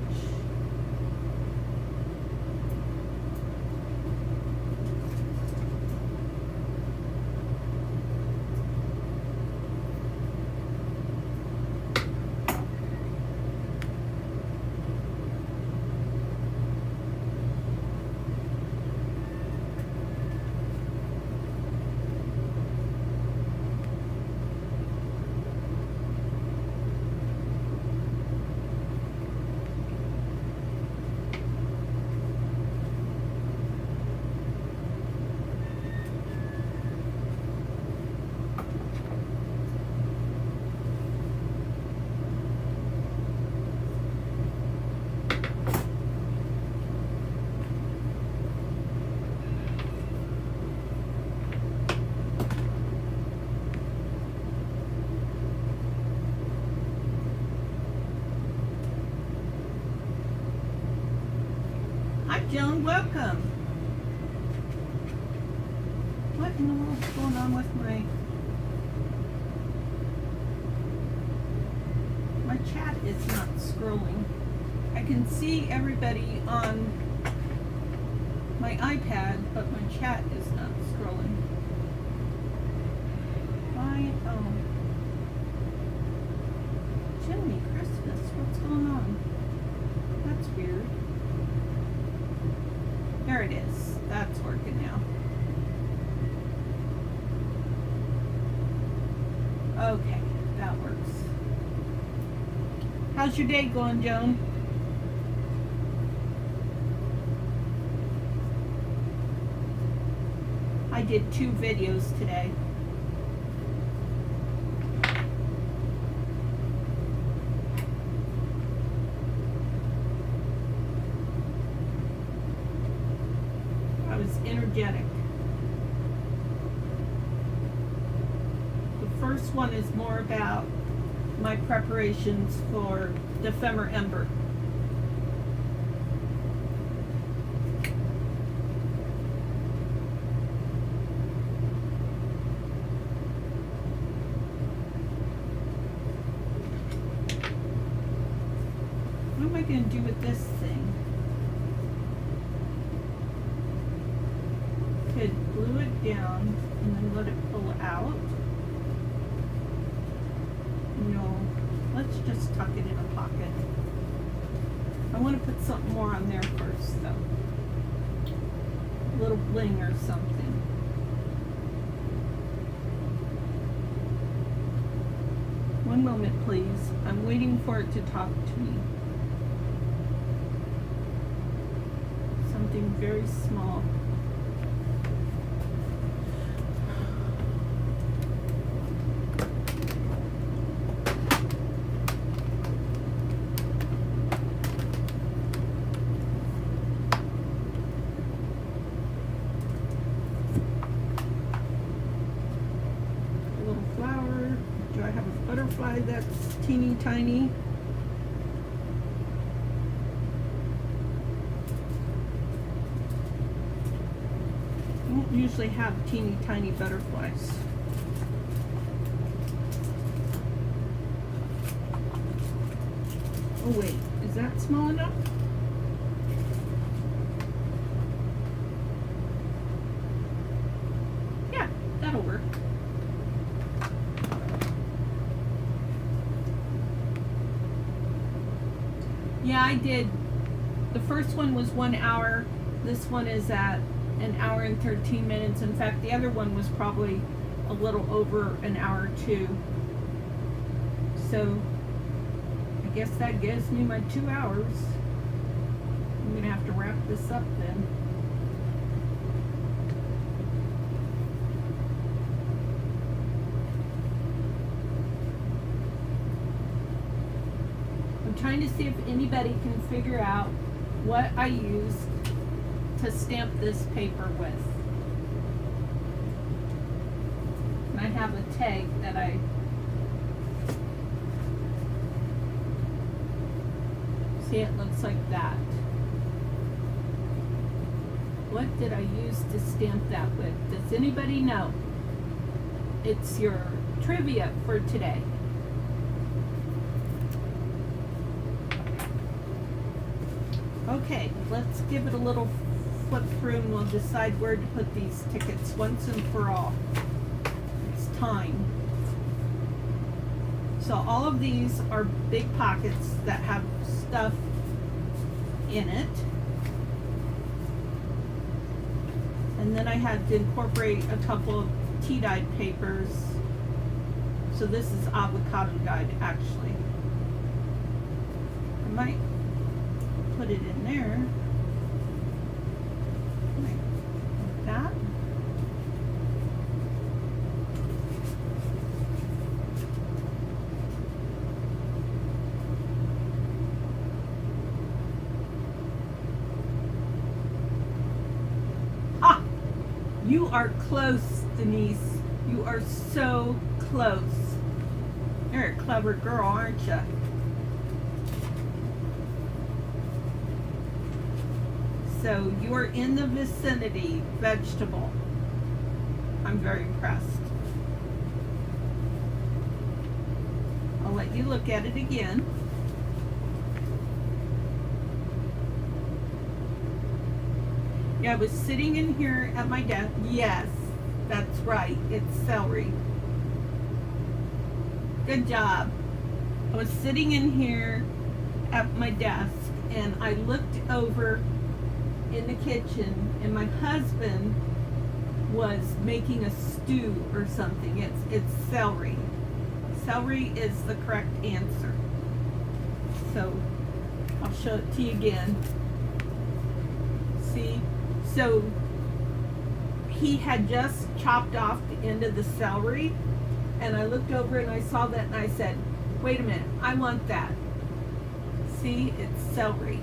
Joan, welcome. What in the world's going on with my chat is not scrolling. I can see everybody on my iPad, but my chat is not scrolling. Why? Oh. Jiminy Christmas, what's going on? That's weird. There it is. That's working now. Okay, that works. How's your day going, Joan? I did 2 videos today. Energetic. The first one is more about my preparations for the Ephemer Ember. am I going to do with this thing? Could glue it down and then let it pull out. No, let's just tuck it in a pocket. I want to put something more on there first though. A little bling or something. One moment please. I'm waiting for it to talk to me. Something very small. That's teeny tiny. I don't usually have teeny tiny butterflies. Oh wait, is that small enough? Yeah, that'll work. Yeah, I did. The first one was 1 hour. This one is at 1 hour and 13 minutes. In fact, the other one was probably a little over an hour too. So I guess that gives me my 2 hours. I'm gonna have to wrap this up then. Trying to see if anybody can figure out what I use to stamp this paper with. And I have a tag that I see. It looks like that. What did I use to stamp that with? Does anybody know? It's your trivia for today. Okay, let's give it a little flip through and we'll decide where to put these tickets once and for all. It's time. So all of these are big pockets that have stuff in it. And then I had to incorporate a couple of tea-dyed papers. So this is avocado dyed actually. I might put it in there like that. Ah, you are close, Denise. You are so close. You're a clever girl, aren't you? So you're in the vicinity, vegetable. I'm very impressed. I'll let you look at it again. Yeah, I was sitting in here at my desk. Yes, that's right. It's celery. Good job. I was sitting in here at my desk and I looked over in the kitchen and my husband was making a stew or something. It's celery. Celery is the correct answer. So I'll show it to you again. See? So he had just chopped off the end of the celery and I looked over and I saw that and I said, wait a minute, I want that. See, it's celery.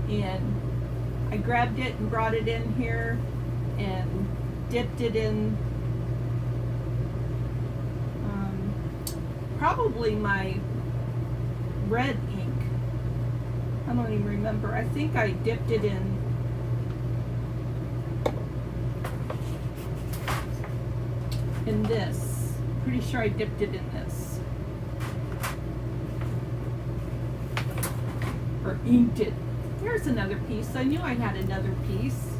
And I grabbed it and brought it in here and dipped it in probably my red ink. I don't even remember. I think I dipped it in in this. Pretty sure I dipped it in this. Or inked it. Here's another piece. I knew I had another piece.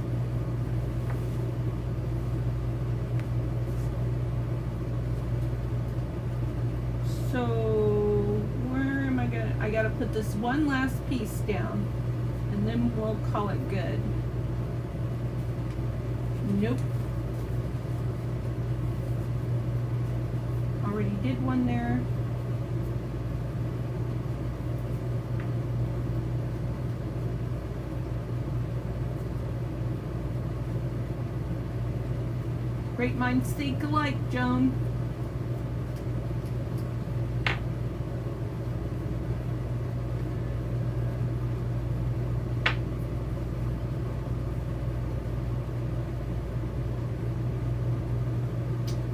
So where am I gonna? I gotta put this one last piece down, and then we'll call it good. Nope. Already did one there. Great minds think alike, Joan.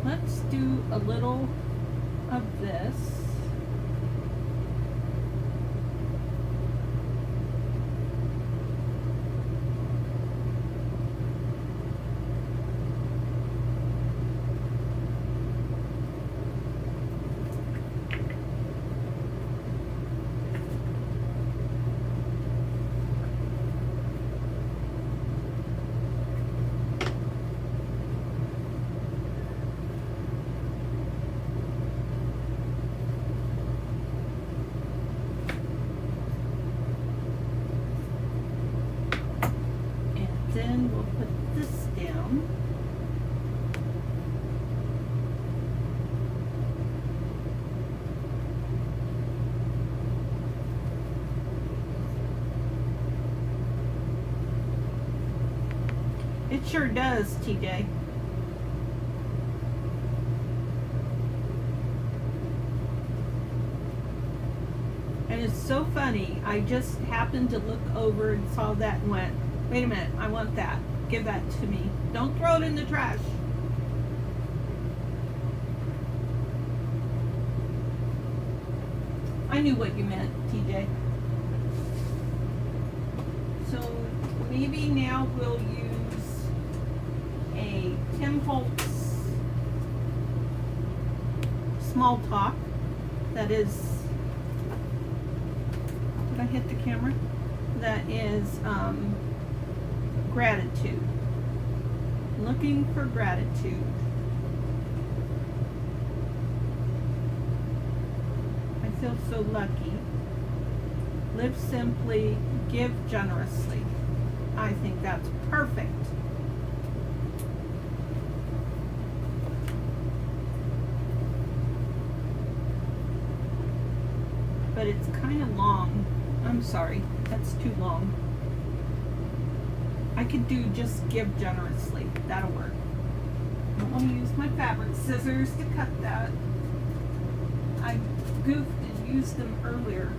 Let's do a little of this. Then we'll put this down. It sure does, TJ. And it's so funny. I just happened to look over and saw that and went, wait a minute, I want that. Give that to me. Don't throw it in the trash. I knew what you meant, TJ. So maybe now we'll use a Tim Holtz small talk. That is, did I hit the camera? That is, gratitude. Looking for gratitude. I feel so lucky. Live simply, give generously. I think that's perfect. But it's kind of long. I'm sorry, that's too long. I could do just give generously. That'll work. I don't want to use my fabric scissors to cut that. I goofed and used them earlier.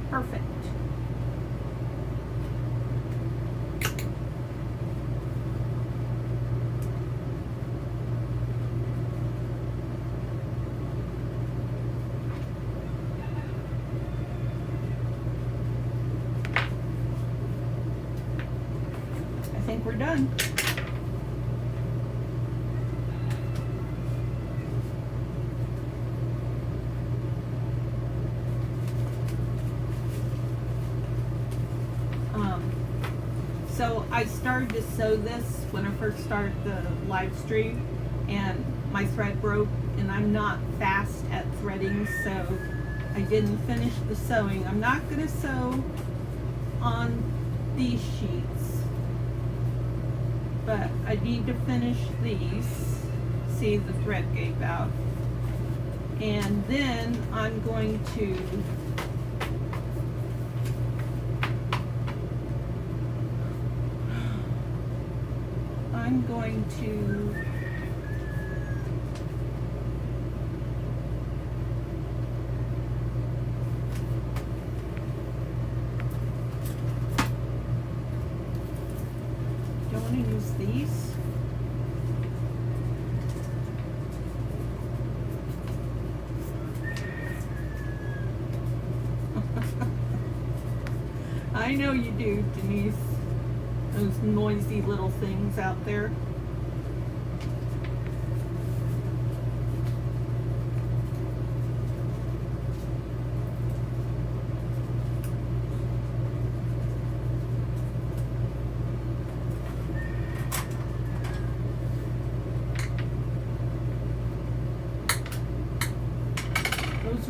Perfect. I think we're done. So I started to sew this when I first started the live stream, and my thread broke, and I'm not fast at threading, so I didn't finish the sewing. I'm not going to sew on these sheets, but I need to finish these. See, the thread gave out. And then I'm going to I'm going to use these. I know you do, Denise. Those noisy little things out there.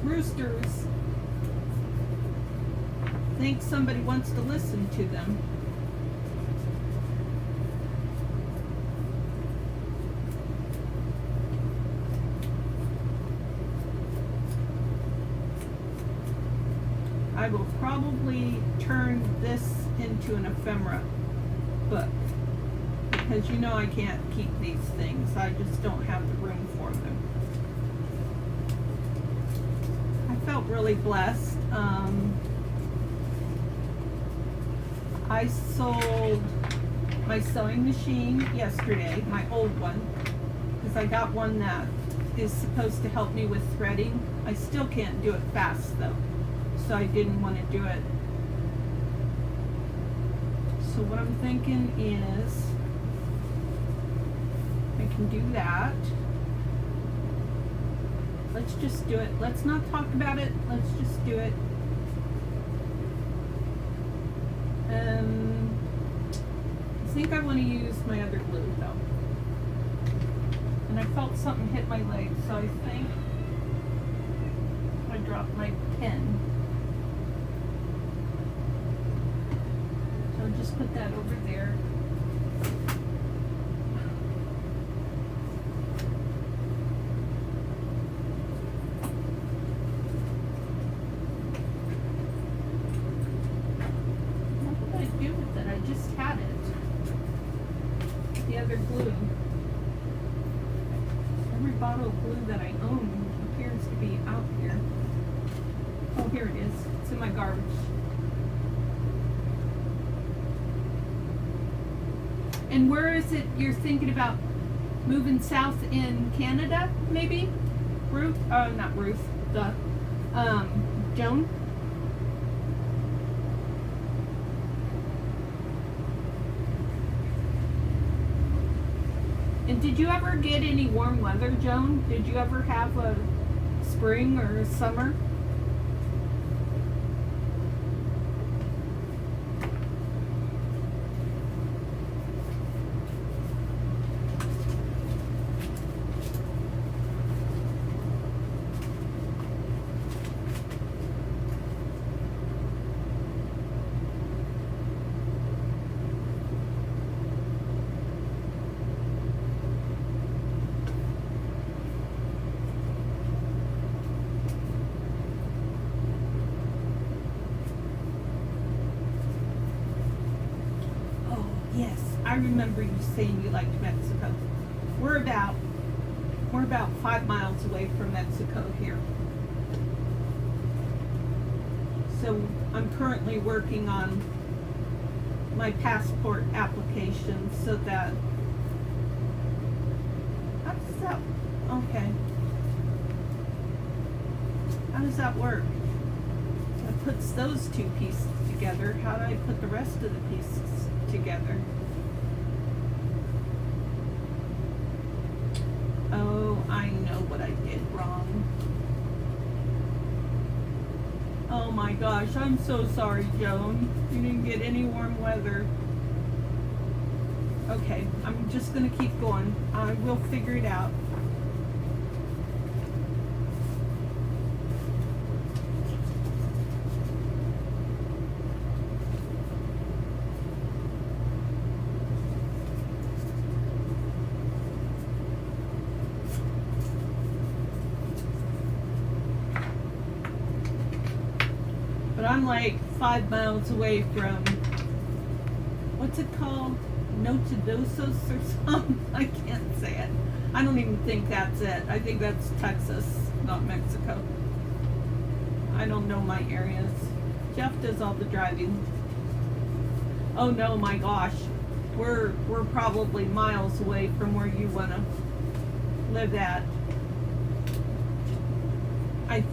Roosters think somebody wants to listen to them. I will probably turn this into an ephemera book because you know I can't keep these things. I just don't have the room for them. Felt really blessed. I sold my sewing machine yesterday, my old one, because I got one that is supposed to help me with threading. I still can't do it fast though, so I didn't want to do it. So what I'm thinking is I can do that. Let's just do it. Let's not talk about it. Let's just do it. I think I want to use my other glue though. And I felt something hit my leg, so I think I dropped my pen. So I'll just put that over there. Glue. Every bottle of glue that I own appears to be out here. Oh, here it is. It's in my garbage. And where is it you're thinking about moving south in Canada, maybe? Ruth? Not Ruth. Joan? And did you ever get any warm weather, Joan? Did you ever have a spring or a summer? I remember you saying you liked Mexico. We're about 5 miles away from Mexico here. So I'm currently working on my passport application so that, how does that, okay. How does that work? It puts those two pieces together. How do I put the rest of the pieces together? Oh, I know what I did wrong. Oh my gosh, I'm so sorry, Joan. You didn't get any warm weather. Okay, I'm just gonna keep going. I will figure it out. But I'm like 5 miles away from, what's it called? Notadosos or something? I can't say it. I don't even think that's it. I think that's Texas, not Mexico. I don't know my areas. Jeff does all the driving. Oh no, my gosh. We're probably miles away from where you want to live at.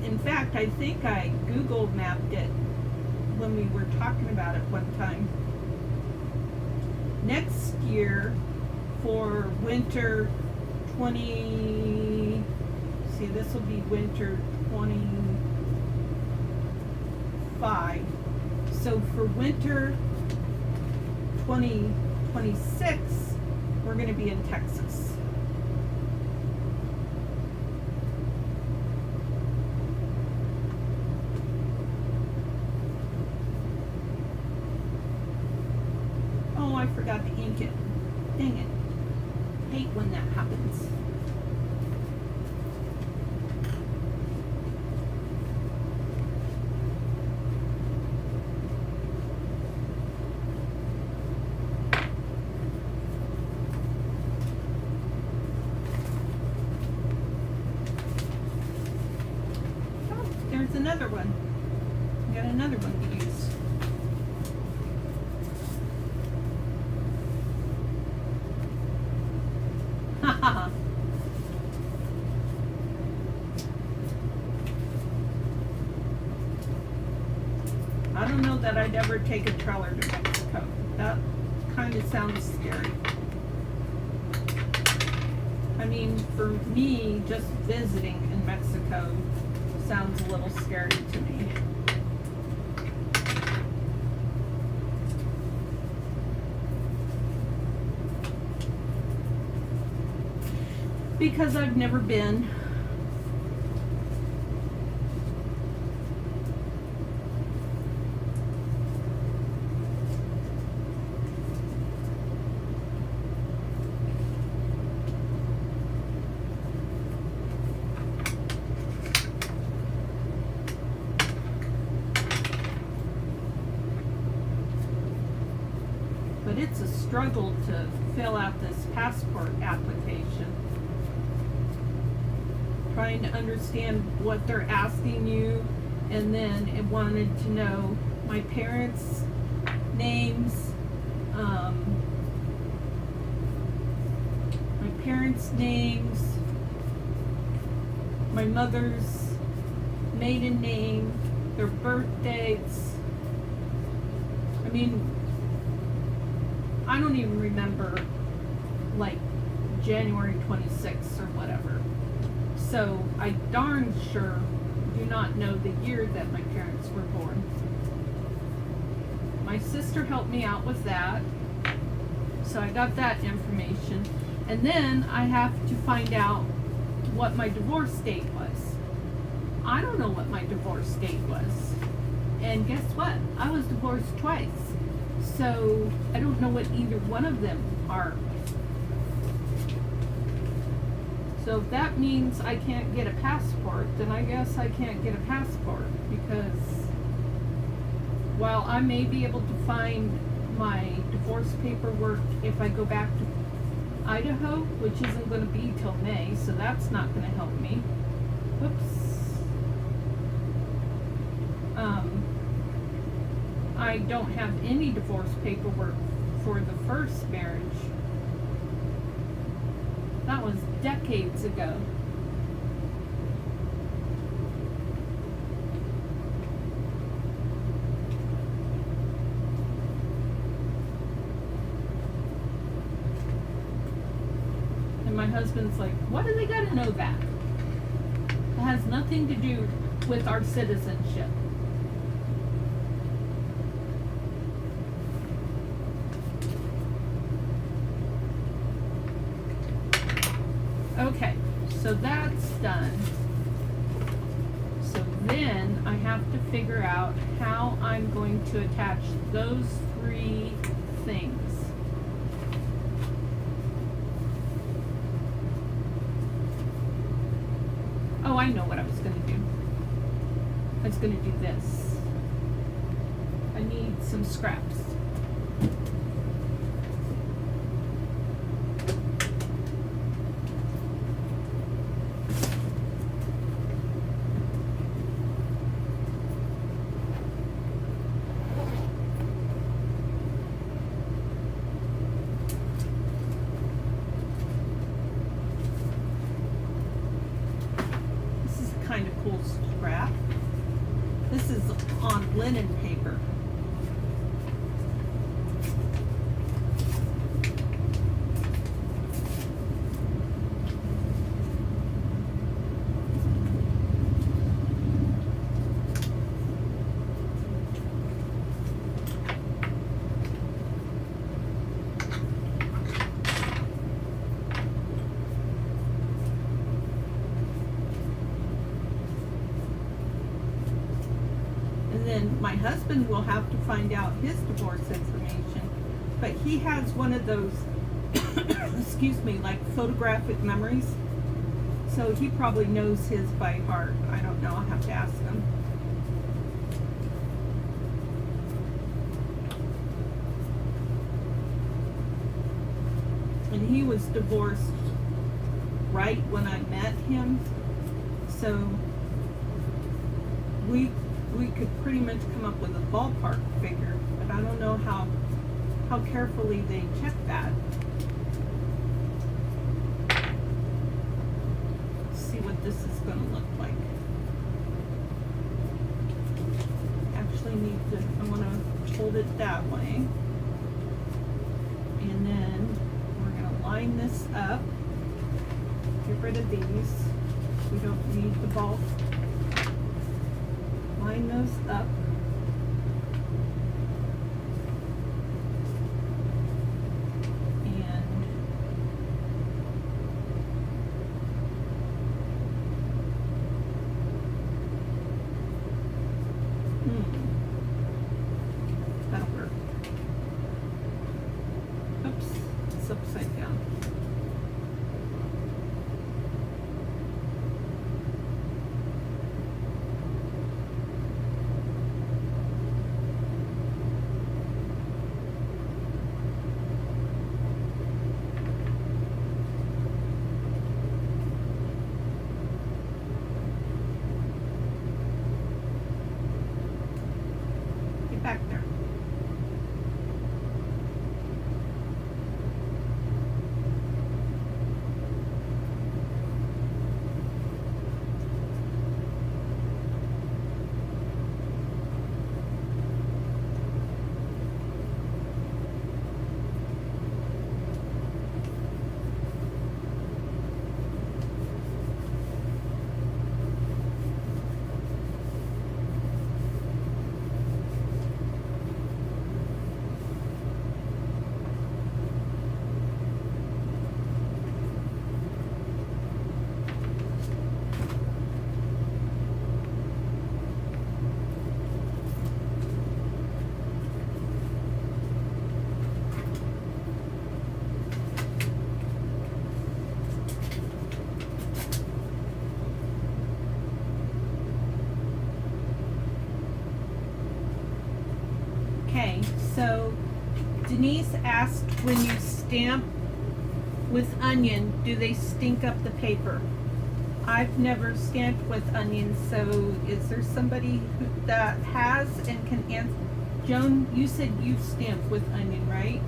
In fact, I think I Google mapped it when we were talking about it one time. Next year, for winter 20, see, this will be winter 25. So for winter 2026, we're going to be in Texas. I forgot to ink it. Dang it. Hate when that happens. Oh, there's another one. Got another one to use. I don't know that I'd ever take a trailer to Mexico. That kind of sounds scary. I mean, for me, just visiting in Mexico sounds a little scary to me. Because I've never been. But it's a struggle to fill out this passport application. Trying to understand what they're asking you, and then it wanted to know my parents' names, my mother's maiden name, their birth dates. I mean, I don't even remember, like, January 26th or whatever. So I darn sure do not know the year that my parents were born. My sister helped me out with that. So I got that information. And then I have to find out what my divorce date was. I don't know what my divorce date was. And guess what? I was divorced twice. So I don't know what either one of them are. So if that means I can't get a passport, then I guess I can't get a passport, because while I may be able to find my divorce paperwork if I go back to Idaho, which isn't going to be till May, so that's not going to help me. Whoops. I don't have any divorce paperwork for the first marriage. That was decades ago. And my husband's like, what do they gotta know that? It has nothing to do with our citizenship. Okay, so that's done. So then I have to figure out how I'm going to attach those three things. Oh, I know what I was going to do. I was going to do this. I need some scraps. Kind of cool scrap. This is on linen paper. Then my husband will have to find out his divorce information, but he has one of those excuse me, like photographic memories, so he probably knows his by heart. I don't know, I'll have to ask him. And he was divorced right when I met him, so we could pretty much come up with a ballpark figure, but I don't know how carefully they check that. Let's see what this is going to look like. Actually I want to hold it that way. And then we're going to line this up. Get rid of these. We don't need the ball. Line those up. And that'll work. Oops, it's upside down. Back there. Okay, so Denise asked, when you stamp with onion, do they stink up the paper? I've never stamped with onion, so is there somebody that has and can answer? Joan, you said you stamped with onion, right?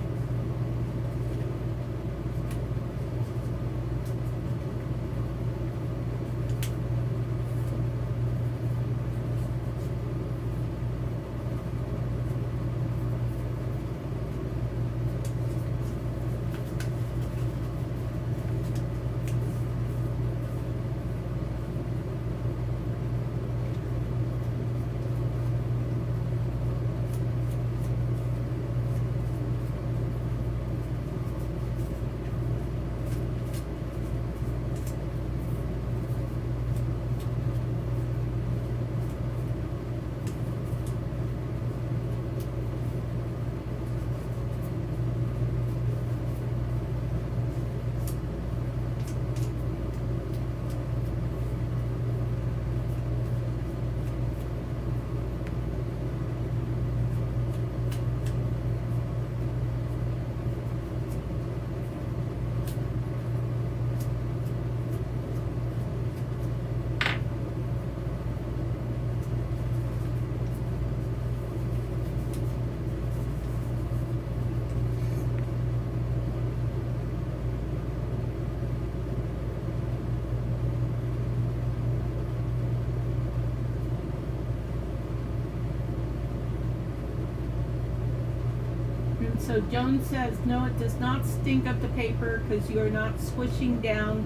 So Joan says, no, it does not stink up the paper because you are not swishing down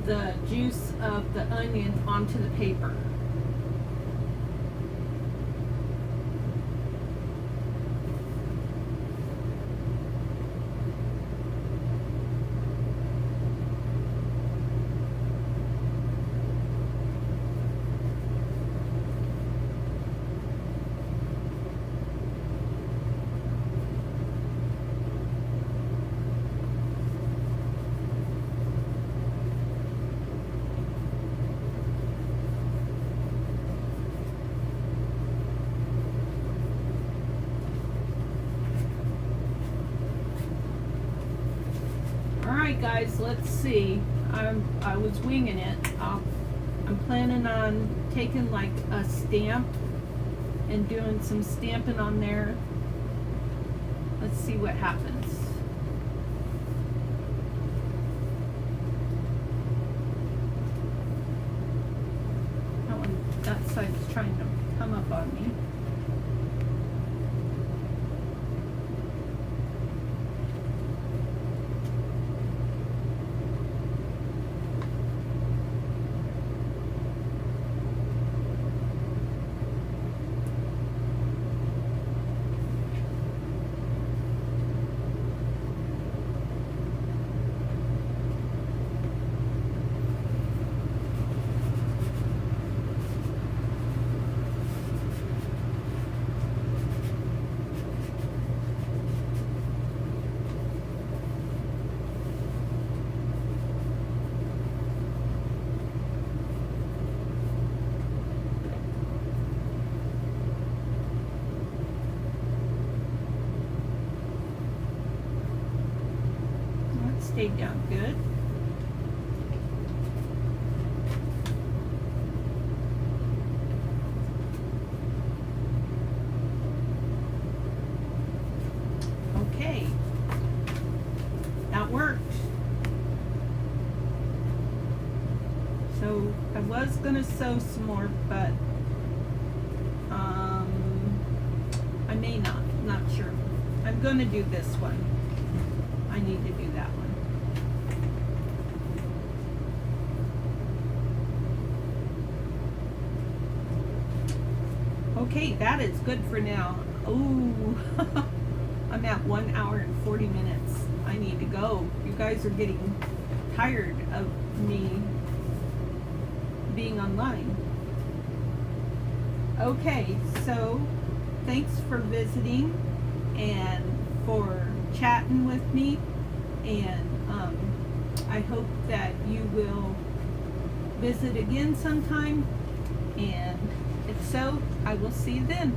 the juice of the onion onto the paper. Alright guys, let's see. I was winging it. I'm planning on taking like a stamp and doing some stamping on there. Let's see what happens. That side's trying to come up on me. Stayed down good. Okay, that worked. So I was gonna sew some more, but I may not sure. I'm gonna do this one. I need to do that one. Okay, that is good for now. Ooh, I'm at 1 hour and 40 minutes. I need to go. You guys are getting tired of me being online. Okay, so thanks for visiting and for chatting with me, and I hope that you will visit again sometime, and if so, I will see you then.